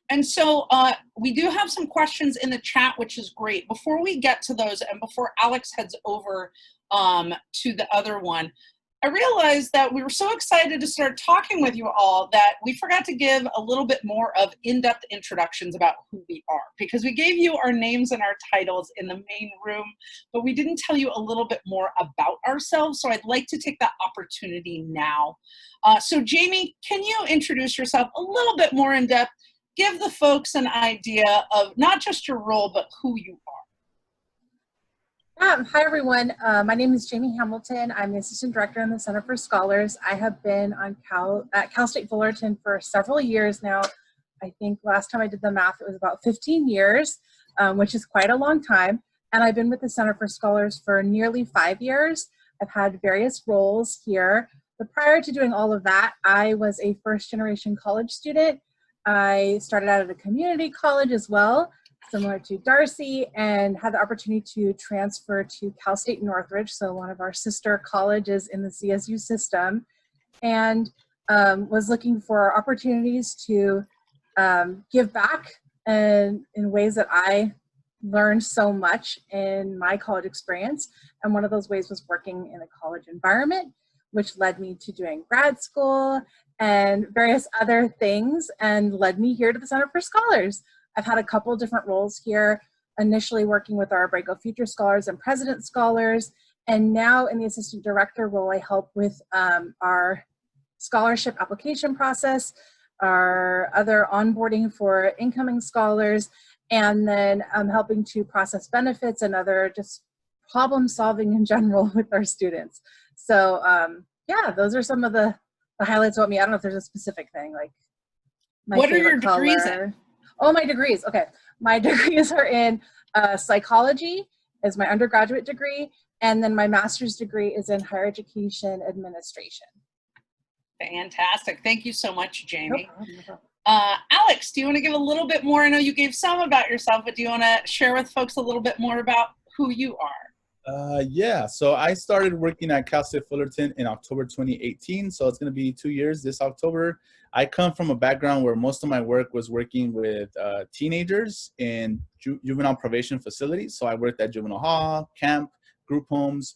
And so we do have some questions in the chat, which is great. Before we get to those, and before Alex heads over to the other one, I realized that we were so excited to start talking with you all that we forgot to give a little bit more of in-depth introductions about who we are, because we gave you our names and our titles in the main room, but we didn't tell you a little bit more about ourselves. So I'd like to take that opportunity now. So Jamie, can you introduce yourself a little bit more in depth? Give the folks an idea of not just your role, but who you are. Hi, everyone. My name is Jamie Hamilton. I'm the Assistant Director in the Center for Scholars. I have been on at Cal State Fullerton for several years now. I think last time I did the math, it was about 15 years, which is quite a long time. And I've been with the Center for Scholars for nearly 5 years. I've had various roles here. But prior to doing all of that, I was a first-generation college student. I started out at a community college as well, similar to Darcy, and had the opportunity to transfer to Cal State Northridge, so one of our sister colleges in the CSU system, and was looking for opportunities to give back in ways that I learned so much in my college experience. And one of those ways was working in a college environment, which led me to doing grad school and various other things, and led me here to the Center for Scholars. I've had a couple different roles here, initially working with our Abrego Future Scholars and President Scholars, and now in the Assistant Director role, I help with our scholarship application process, our other onboarding for incoming scholars, and then I'm helping to process benefits and other just problem solving in general with our students. So yeah, those are some of the highlights about me. I don't know if there's a specific thing, like my What are favorite your degrees color. in? Oh, my degrees. Okay. My degrees are in psychology is my undergraduate degree. And then my master's degree is in higher education administration. Fantastic. Thank you so much, Jamie. No problem. Alex, do you want to give a little bit more? I know you gave some about yourself, but do you want to share with folks a little bit more about who you are? Yeah, so I started working at Cal State Fullerton in October 2018, so it's going to be 2 years this October. I come from a background where most of my work was working with teenagers in juvenile probation facilities. So I worked at juvenile hall, camp, group homes,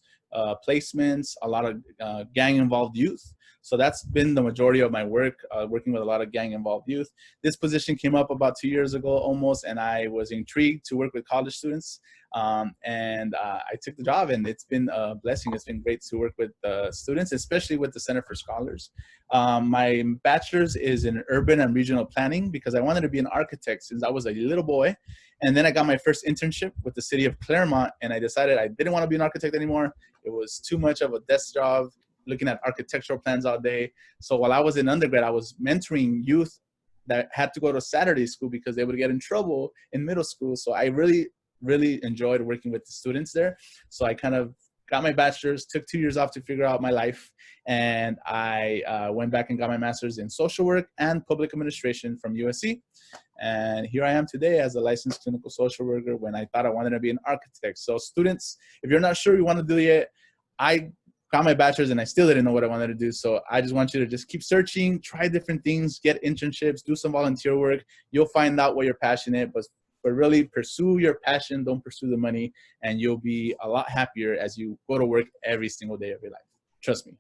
placements, a lot of gang-involved youth. So that's been the majority of my work, working with a lot of gang-involved youth. This position came up about 2 years ago almost, and I was intrigued to work with college students. I took the job, and it's been a blessing. It's been great to work with students, especially with the Center for Scholars. My bachelor's is in urban and regional planning because I wanted to be an architect since I was a little boy. And then I got my first internship with the city of Claremont, and I decided I didn't want to be an architect anymore. It was too much of a desk job, looking at architectural plans all day. So while I was in undergrad, I was mentoring youth that had to go to Saturday school because they would get in trouble in middle school. So I really enjoyed working with the students there. So I kind of got my bachelor's, took 2 years off to figure out my life, and I went back and got my master's in social work and public administration from USC. And here I am today as a licensed clinical social worker when I thought I wanted to be an architect. So students, if you're not sure you want to do it, I got my bachelor's and I still didn't know what I wanted to do. So I just want you to just keep searching, try different things, get internships, do some volunteer work. You'll find out what you're passionate, but really pursue your passion, don't pursue the money, and you'll be a lot happier as you go to work every single day of your life. Trust me.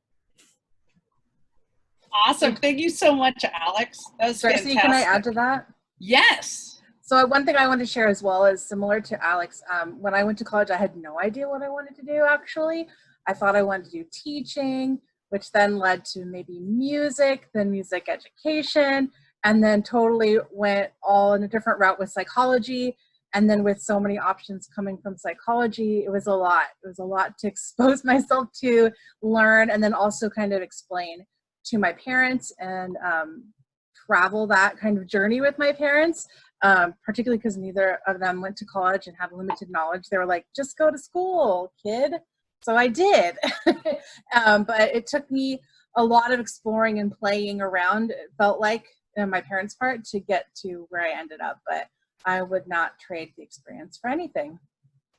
Awesome. Thank you so much, Alex. That was Darcy, fantastic. can I add to that? Yes. So one thing I want to share as well is similar to Alex. When I went to college, I had no idea what I wanted to do, actually. I thought I wanted to do teaching, which then led to maybe music, then music education, and then totally went all in a different route with psychology. And then with so many options coming from psychology, it was a lot. It was a lot to expose myself to, learn, and then also kind of explain to my parents and travel that kind of journey with my parents, particularly because neither of them went to college and had limited knowledge. They were like, just go to school, kid. So I did. But it took me a lot of exploring and playing around, it felt like, on my parents' part, to get to where I ended up. But I would not trade the experience for anything.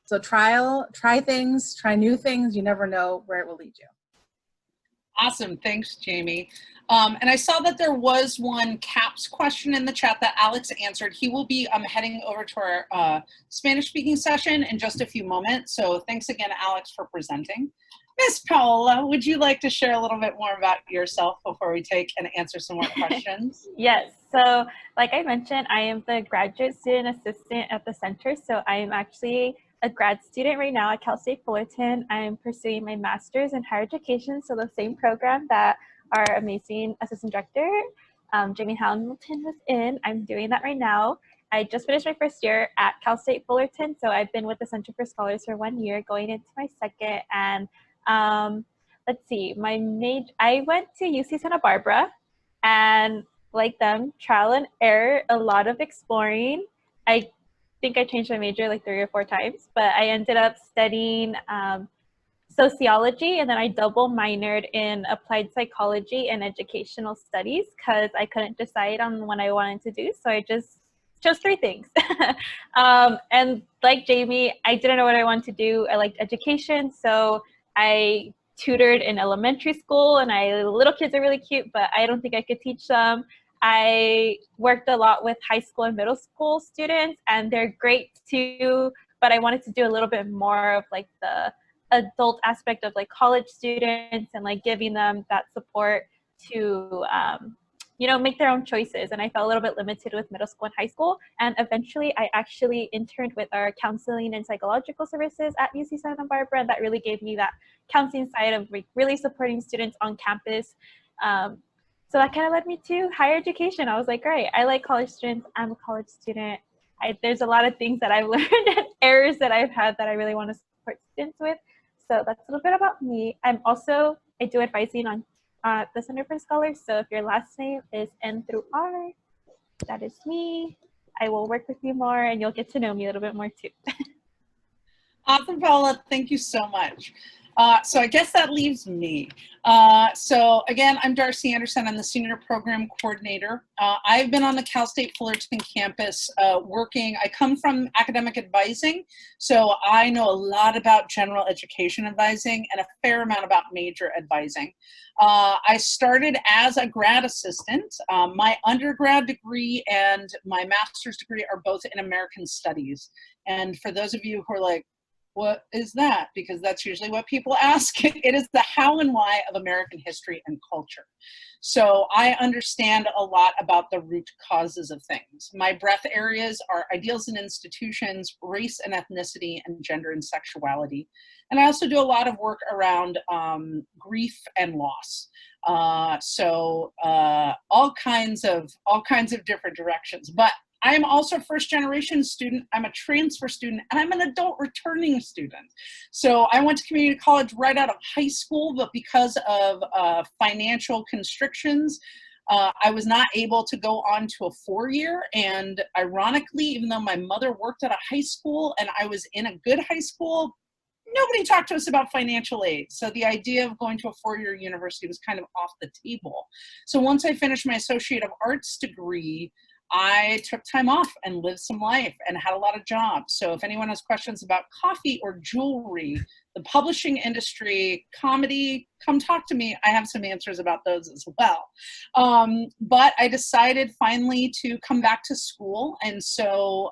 So try things, try new things. You never know where it will lead you. Awesome. Thanks, Jamie. And I saw that there was one CAPS question in the chat that Alex answered. He will be heading over to our Spanish-speaking session in just a few moments. So thanks again, Alex, for presenting. Miss Paola, would you like to share a little bit more about yourself before we take and answer some more questions? Yes. So like I mentioned, I am the graduate student assistant at the center. So I am actually a grad student right now at Cal State Fullerton. I am pursuing my master's in higher education. So the same program that our amazing assistant director, Jamie Hamilton, was in. I'm doing that right now. I just finished my first year at Cal State Fullerton, so I've been with the Center for Scholars for 1 year, going into my second. And let's see, I went to UC Santa Barbara, and like them, trial and error, a lot of exploring. I think I changed my major like 3 or 4 times, but I ended up studying sociology, and then I double minored in applied psychology and educational studies because I couldn't decide on what I wanted to do. So I just chose 3 things. And like Jamie, I didn't know what I wanted to do. I liked education, so I tutored in elementary school, and little kids are really cute, but I don't think I could teach them. I worked a lot with high school and middle school students, and they're great too, but I wanted to do a little bit more of like the adult aspect of like college students and like giving them that support to make their own choices. And I felt a little bit limited with middle school and high school, and eventually I actually interned with our counseling and psychological services at UC Santa Barbara, and that really gave me that counseling side of like really supporting students on campus. So that kind of led me to higher education. I was like, all right, I like college students, I'm a college student, there's a lot of things that I've learned and errors that I've had that I really want to support students with. So that's a little bit about me. I do advising on the Center for Scholars. So if your last name is N through R, that is me. I will work with you more, and you'll get to know me a little bit more too. Awesome, Paula. Thank you so much. So I guess that leaves me. So again, I'm Darcy Anderson. I'm the Senior Program Coordinator. I've been on the Cal State Fullerton campus working. I come from academic advising, so I know a lot about general education advising and a fair amount about major advising. I started as a grad assistant. My undergrad degree and my master's degree are both in American Studies. And for those of you who are like, what is that? Because that's usually what people ask. It is the how and why of American history and culture. So I understand a lot about the root causes of things. My breadth areas are ideals and institutions, race and ethnicity, and gender and sexuality. And I also do a lot of work around grief and loss. So all kinds of different directions. But I am also a first-generation student. I'm a transfer student, and I'm an adult returning student. So I went to community college right out of high school, but because of financial constrictions, I was not able to go on to a 4-year. And ironically, even though my mother worked at a high school and I was in a good high school, nobody talked to us about financial aid. So the idea of going to a 4-year university was kind of off the table. So once I finished my Associate of Arts degree, I took time off and lived some life and had a lot of jobs. So if anyone has questions about coffee or jewelry, the publishing industry, comedy, come talk to me. I have some answers about those as well. But I decided finally to come back to school. And so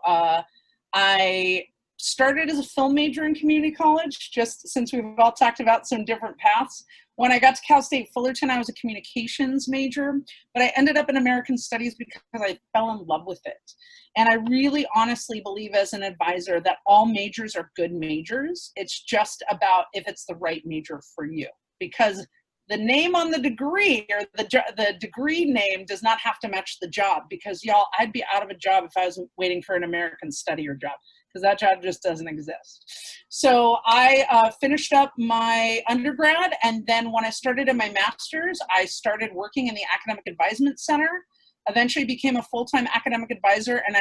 I started as a film major in community college, just since we've all talked about some different paths. When I got to Cal State Fullerton, I was a communications major, but I ended up in American Studies because I fell in love with it. And I really honestly believe as an advisor that all majors are good majors. It's just about if it's the right major for you, because the name on the degree or the degree name does not have to match the job, because y'all, I'd be out of a job if I was waiting for an American study or job, because that job just doesn't exist. So I finished up my undergrad, and then when I started in my master's, I started working in the Academic Advisement Center, eventually became a full-time academic advisor, and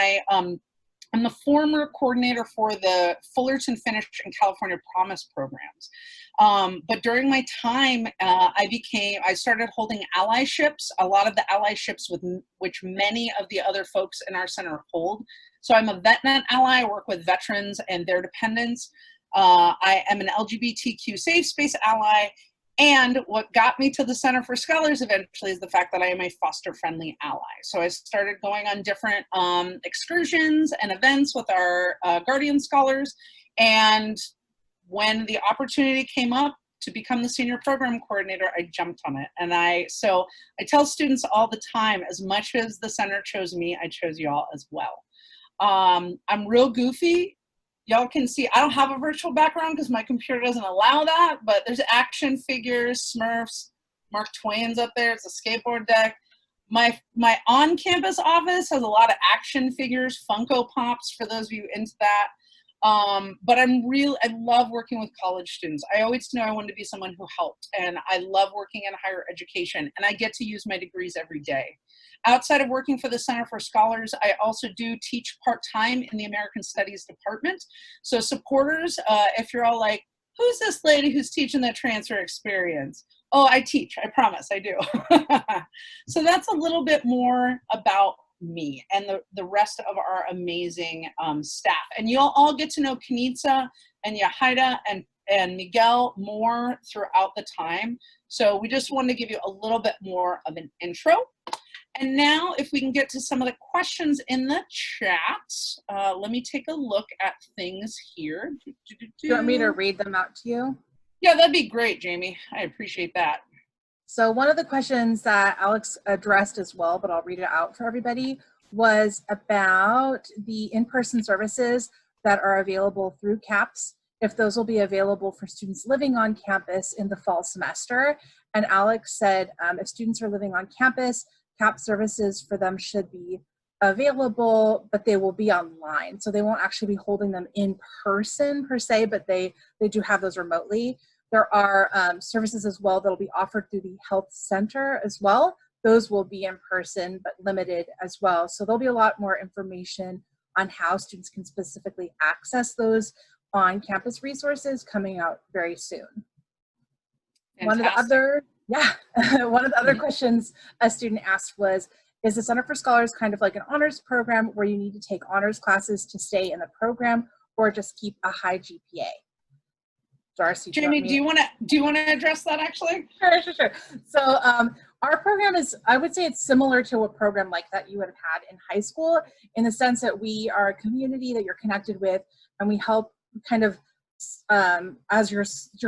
I'm the former coordinator for the Fullerton Finish and California Promise programs. But during my time, I started holding allyships, a lot of the allyships with which many of the other folks in our center hold. So I'm a VetNet ally. I work with veterans and their dependents. I am an LGBTQ safe space ally. And what got me to the Center for Scholars eventually is the fact that I am a foster-friendly ally. So I started going on different excursions and events with our Guardian Scholars. And when the opportunity came up to become the Senior Program Coordinator, I jumped on it. And so I tell students all the time, as much as the center chose me, I chose y'all as well. I'm real goofy. Y'all can see, I don't have a virtual background because my computer doesn't allow that, but there's action figures, Smurfs, Mark Twain's up there, it's a skateboard deck. My on-campus office has a lot of action figures, Funko Pops, for those of you into that. But I love working with college students. I always knew I wanted to be someone who helped, and I love working in higher education, and I get to use my degrees every day. Outside of working for the Center for Scholars, I also do teach part-time in the American Studies department. So supporters, if you're all like, who's this lady who's teaching the transfer experience? Oh, I teach, I promise, I do. So that's a little bit more about me and the rest of our amazing staff. And you'll all get to know Kenitsa and Yahida and Miguel more throughout the time. So we just wanted to give you a little bit more of an intro. And now if we can get to some of the questions in the chat, let me take a look at things here. Do you want me to read them out to you? Yeah, that'd be great, Jamie. I appreciate that. So one of the questions that Alex addressed as well, but I'll read it out for everybody, was about the in-person services that are available through CAPS, if those will be available for students living on campus in the fall semester. And Alex said if students are living on campus, CAPS services for them should be available, but they will be online. So they won't actually be holding them in person per se, but they do have those remotely. There are services as well that will be offered through the health center as well. Those will be in person, but limited as well. So there'll be a lot more information on how students can specifically access those on-campus resources coming out very soon. Fantastic. One of the other questions a student asked was, is the Center for Scholars kind of like an honors program where you need to take honors classes to stay in the program, or just keep a high GPA? Darcy, Jamie, do you want to address that actually? Sure. So our program is, I would say it's similar to a program like that you would have had in high school, in the sense that we are a community that you're connected with, and we help kind of as your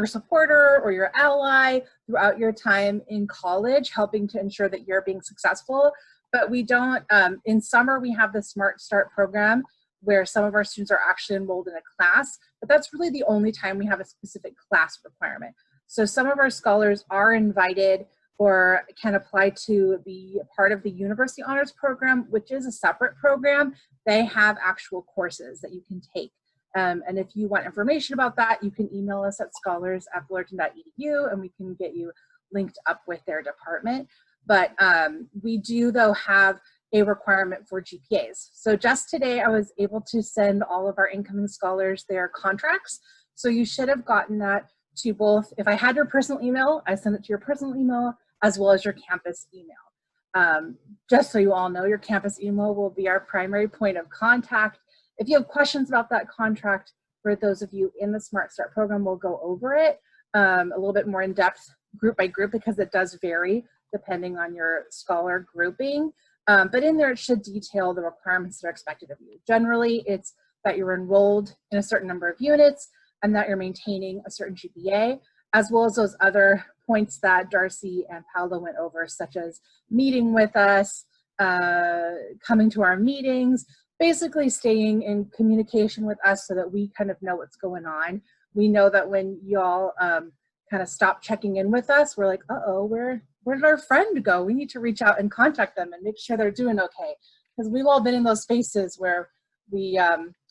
supporter or your ally throughout your time in college, helping to ensure that you're being successful. But we don't, in summer we have the Smart Start program where some of our students are actually enrolled in a class, but that's really the only time we have a specific class requirement. So some of our scholars are invited or can apply to be part of the University Honors Program, which is a separate program. They have actual courses that you can take. And if you want information about that, you can email us at scholars@fullerton.edu and we can get you linked up with their department. But we do, though, have a requirement for GPAs. So just today, I was able to send all of our incoming scholars their contracts. So you should have gotten that to both, if I had your personal email, I send it to your personal email, as well as your campus email. Just so you all know, your campus email will be our primary point of contact. If you have questions about that contract, for those of you in the Smart Start program, we'll go over it a little bit more in depth, group by group, because it does vary depending on your scholar grouping. But in there, it should detail the requirements that are expected of you. Generally, it's that you're enrolled in a certain number of units and that you're maintaining a certain GPA, as well as those other points that Darcy and Paolo went over, such as meeting with us, coming to our meetings, basically staying in communication with us so that we kind of know what's going on. We know that when y'all kind of stop checking in with us, we're like, uh-oh, where did our friend go? We need to reach out and contact them and make sure they're doing okay. Because we've all been in those spaces where we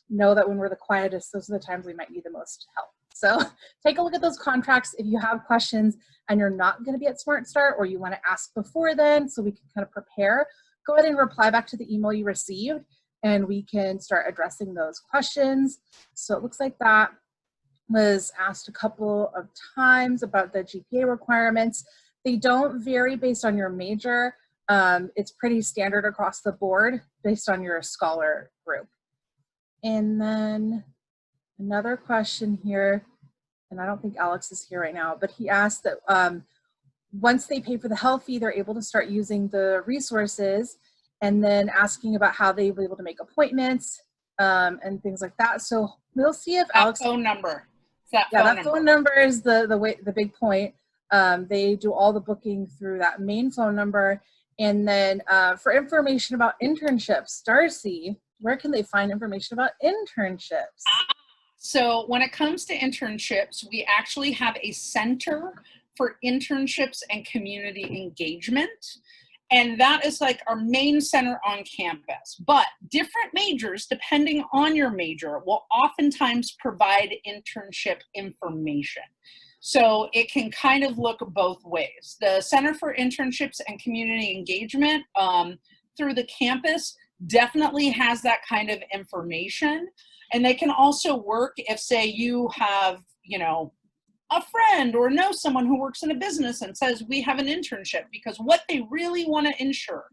know that when we're the quietest, those are the times we might need the most help. So take a look at those contracts. If you have questions and you're not going to be at Smart Start, or you want to ask before then so we can kind of prepare, go ahead and reply back to the email you received and we can start addressing those questions. So it looks like that was asked a couple of times about the GPA requirements. They don't vary based on your major. It's pretty standard across the board based on your scholar group. And then another question here, and I don't think Alex is here right now, but he asked that once they pay for the health fee, they're able to start using the resources, and then asking about how they were able to make appointments and things like that. So we'll see if Alex— phone number. That phone number is the big point. They do all the booking through that main phone number. And then for information about internships, Darcy, where can they find information about internships? So when it comes to internships, we actually have a center for internships and community engagement. And that is like our main center on campus. But different majors, depending on your major, will oftentimes provide internship information. So it can kind of look both ways. The Center for Internships and Community Engagement through the campus definitely has that kind of information. And they can also work if, say, you have, you know, a friend or know someone who works in a business and says, we have an internship, because what they really want to ensure,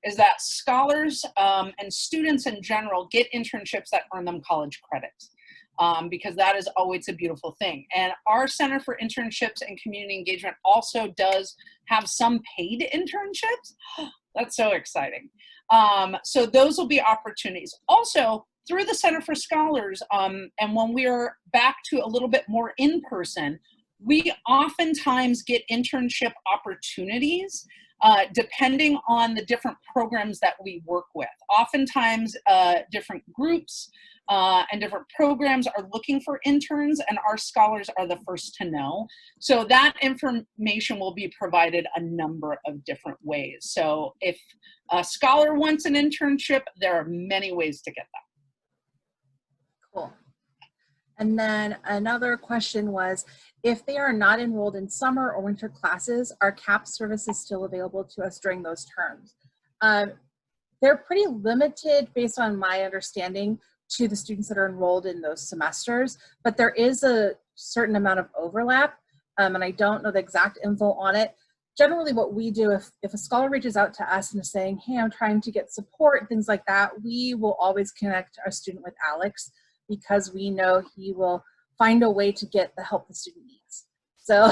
is that scholars and students in general get internships that earn them college credits. Because that is always a beautiful thing. And our Center for Internships and Community Engagement also does have some paid internships. That's so exciting. So those will be opportunities. Also, through the Center for Scholars, and when we are back to a little bit more in person, we oftentimes get internship opportunities depending on the different programs that we work with. Oftentimes, different groups and different programs are looking for interns, and our scholars are the first to know. So that information will be provided a number of different ways. So if a scholar wants an internship, there are many ways to get that. Cool. And then another question was, if they are not enrolled in summer or winter classes, are CAP services still available to us during those terms? They're pretty limited based on my understanding to the students that are enrolled in those semesters, but there is a certain amount of overlap, and I don't know the exact info on it. Generally what we do, if a scholar reaches out to us and is saying, hey, I'm trying to get support, things like that, we will always connect our student with Alex, because we know he will find a way to get the help the student needs. So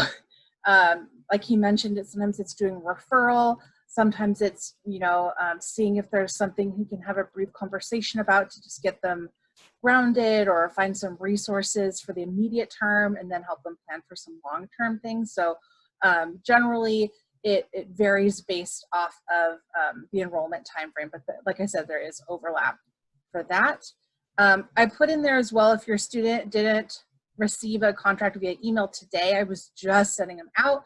like he mentioned, sometimes it's doing referral, sometimes it's, you know, seeing if there's something he can have a brief conversation about to just get them grounded, or find some resources for the immediate term and then help them plan for some long-term things. So generally it varies based off of the enrollment timeframe, but like I said, there is overlap for that. I put in there as well, if your student didn't receive a contract via email today, I was just sending them out.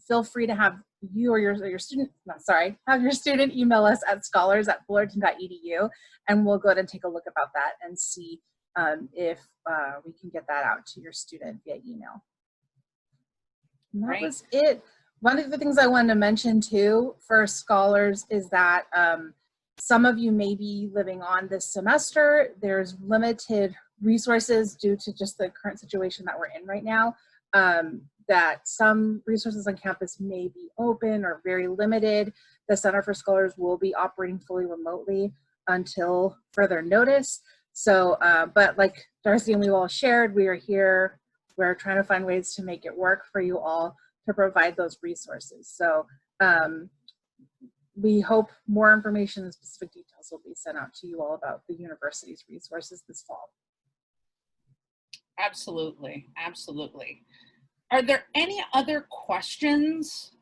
Feel free to have you or your student, have your student email us at scholars@fullerton.edu, and we'll go ahead and take a look about that and see if we can get that out to your student via email. And that was it. One of the things I wanted to mention too for scholars is that some of you may be living on this semester. There's limited resources due to just the current situation that we're in right now, that some resources on campus may be open or very limited. The Center for Scholars will be operating fully remotely until further notice. So, but like Darcy and we all shared, we are here. We're trying to find ways to make it work for you all to provide those resources. So we hope more information and specific details will be sent out to you all about the university's resources this fall. Absolutely, absolutely. Are there any other questions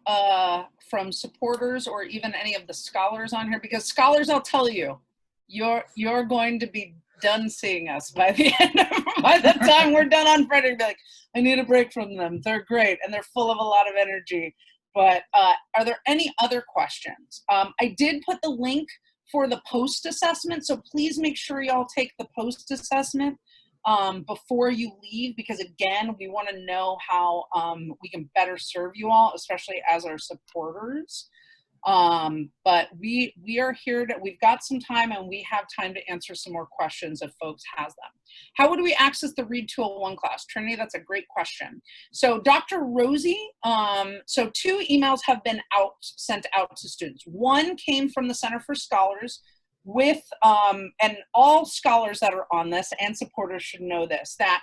from supporters or even any of the scholars on here? Because scholars, I'll tell you, you're going to be done seeing us by the time we're done on Friday. Be like, I need a break from them. They're great and they're full of a lot of energy. But are there any other questions? I did put the link for the post assessment, so please make sure y'all take the post assessment before you leave, because again, we want to know how we can better serve you all, especially as our supporters. But we are here to, we've got some time and we have time to answer some more questions if folks has them. How would we access the Read 201 class? Trinity, that's a great question. So Dr. Rosie, so 2 emails have been sent out to students. One came from the Center for Scholars with, and all scholars that are on this and supporters should know this, that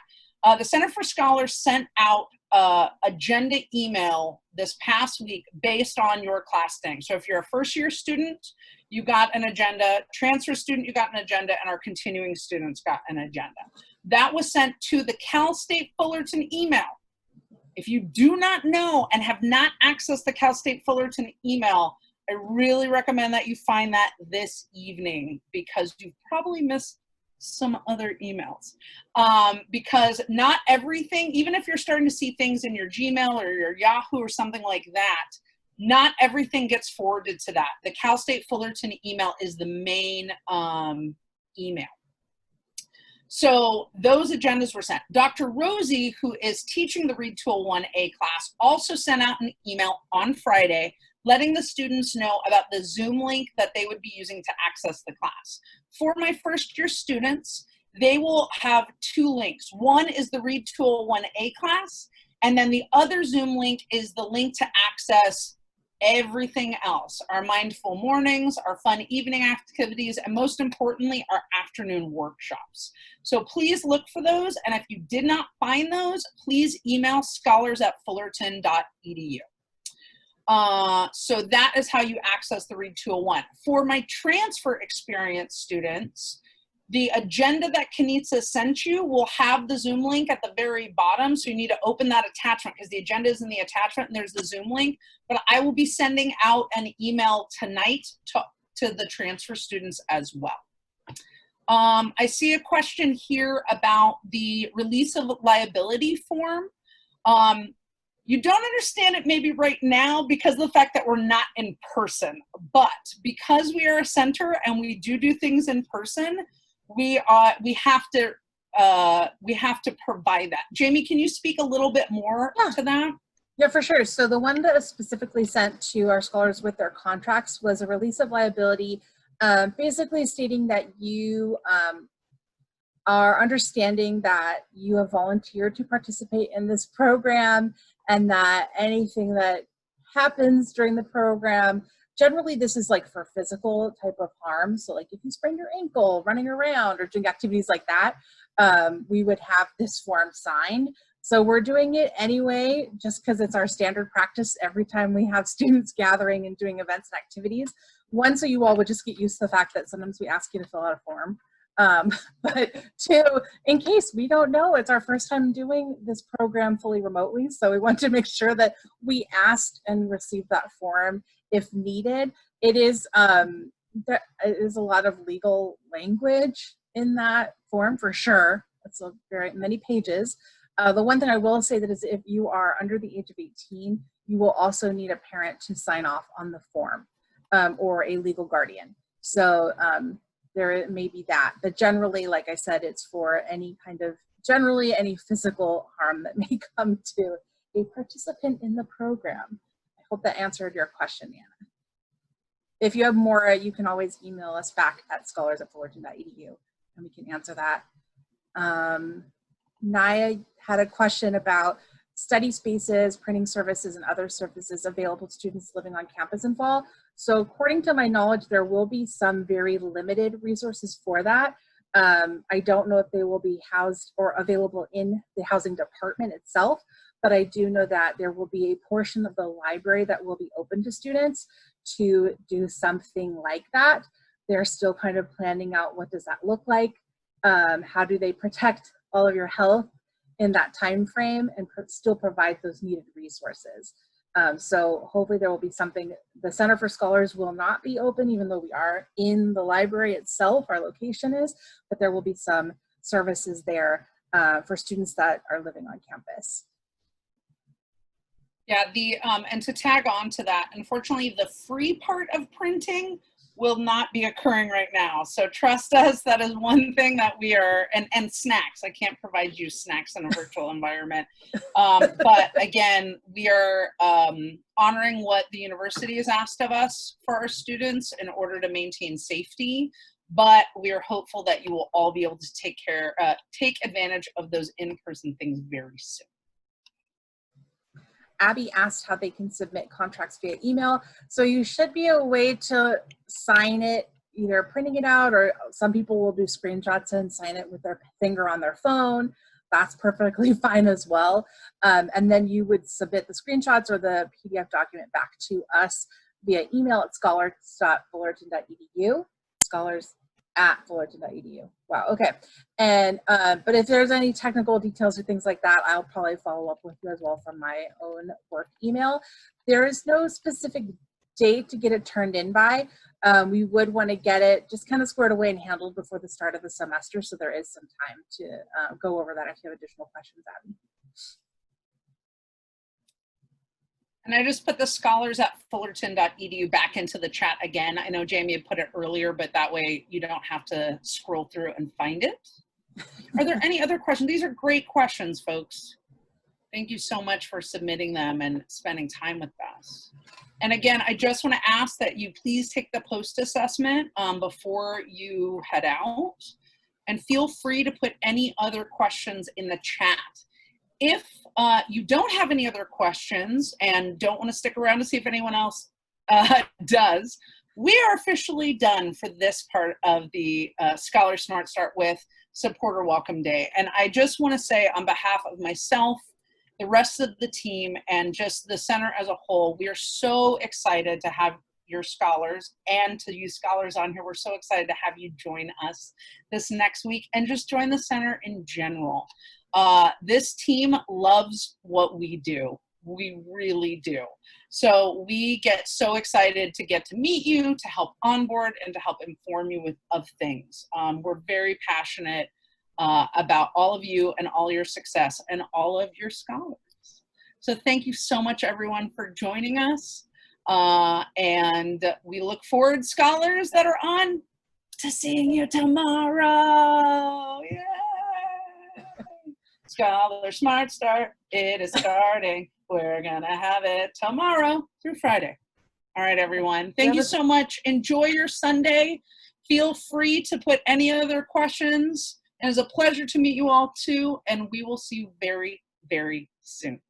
the Center for Scholars sent out agenda email this past week based on your class thing. So if you're a first-year student, you got an agenda, transfer student, you got an agenda, and our continuing students got an agenda. That was sent to the Cal State Fullerton email. If you do not know and have not accessed the Cal State Fullerton email, I really recommend that you find that this evening, because you've probably missed some other emails, because not everything, even if you're starting to see things in your Gmail or your Yahoo or something like that, not everything gets forwarded to that. The Cal State Fullerton email is the main email. So those agendas were sent. Dr. Rosie, who is teaching the Read 201A class, also sent out an email on Friday letting the students know about the Zoom link that they would be using to access the class. For my first year students, they will have two links. One is the Read 201A class, and then the other Zoom link is the link to access everything else, our mindful mornings, our fun evening activities, and most importantly, our afternoon workshops. So please look for those, and if you did not find those, please email scholars@fullerton.edu. So that is how you access the Read 201. For my transfer experience students, the agenda that Kenitsa sent you will have the Zoom link at the very bottom, so you need to open that attachment because the agenda is in the attachment and there's the Zoom link. But I will be sending out an email tonight to the transfer students as well. I see a question here about the release of liability form. You don't understand it maybe right now because of the fact that we're not in person, but because we are a center and we do things in person, we have to provide that. Jamie, can you speak a little bit more to that? Yeah, for sure. So the one that was specifically sent to our scholars with their contracts was a release of liability, basically stating that you are understanding that you have volunteered to participate in this program and that anything that happens during the program, generally this is like for physical type of harm. So like if you sprain your ankle running around or doing activities like that, we would have this form signed. So we're doing it anyway, just because it's our standard practice every time we have students gathering and doing events and activities. One, so you all would just get used to the fact that sometimes we ask you to fill out a form. But two, in case we don't know, it's our first time doing this program fully remotely. So we want to make sure that we asked and received that form if needed. It is, there is a lot of legal language in that form for sure. It's a very many pages. The one thing I will say that is if you are under the age of 18, you will also need a parent to sign off on the form or a legal guardian. So there may be that, but generally, like I said, it's for any kind of, generally any physical harm that may come to a participant in the program. I hope that answered your question, Anna. If you have more, you can always email us back at scholars@fullerton.edu and we can answer that. Naya had a question about study spaces, printing services, and other services available to students living on campus in fall. So according to my knowledge, there will be some very limited resources for that. I don't know if they will be housed or available in the housing department itself, but I do know that there will be a portion of the library that will be open to students to do something like that. They're still kind of planning out what does that look like, how do they protect all of your health in that time frame and still provide those needed resources. So hopefully there will be something. The Center for Scholars will not be open, even though we are in the library itself, our location is, but there will be some services there for students that are living on campus. Yeah, and to tag on to that, unfortunately, the free part of printing will not be occurring right now. So trust us, that is one thing that we are, and snacks. I can't provide you snacks in a virtual environment. But again, we are honoring what the university has asked of us for our students in order to maintain safety. But we are hopeful that you will all be able to take advantage of those in-person things very soon. Abby asked how they can submit contracts via email. So you should be a way to sign it, either printing it out, or some people will do screenshots and sign it with their finger on their phone. That's perfectly fine as well. And then you would submit the screenshots or the PDF document back to us via email at scholars.fullerton.edu, scholars@fullerton.edu. Wow, okay. And but if there's any technical details or things like that, I'll probably follow up with you as well from my own work email. There is no specific date to get it turned in by. We would want to get it just kind of squared away and handled before the start of the semester, so there is some time to go over that if you have additional questions, Abby. And I just put the scholars@fullerton.edu back into the chat again. I know Jamie had put it earlier, but that way you don't have to scroll through and find it. Are there any other questions? These are great questions, folks. Thank you so much for submitting them and spending time with us. And again, I just want to ask that you please take the post assessment before you head out, and feel free to put any other questions in the chat. If you don't have any other questions and don't want to stick around to see if anyone else does, we are officially done for this part of the Scholar Smart Start with Supporter Welcome Day. And I just want to say on behalf of myself, the rest of the team, and just the center as a whole, we are so excited to have your scholars and to you scholars on here. We're so excited to have you join us this next week and just join the center in general. This team loves what we do. We really do. So we get so excited to get to meet you, to help onboard, and to help inform you of things. We're very passionate about all of you and all your success and all of your scholars. So thank you so much, everyone, for joining us. And we look forward, scholars that are on, to seeing you tomorrow. Yay! Scholar Smart Start, it is starting. We're gonna have it tomorrow through Friday. All right, everyone. Thank you so much. Enjoy your Sunday. Feel free to put any other questions. It was a pleasure to meet you all too, and we will see you very, very soon.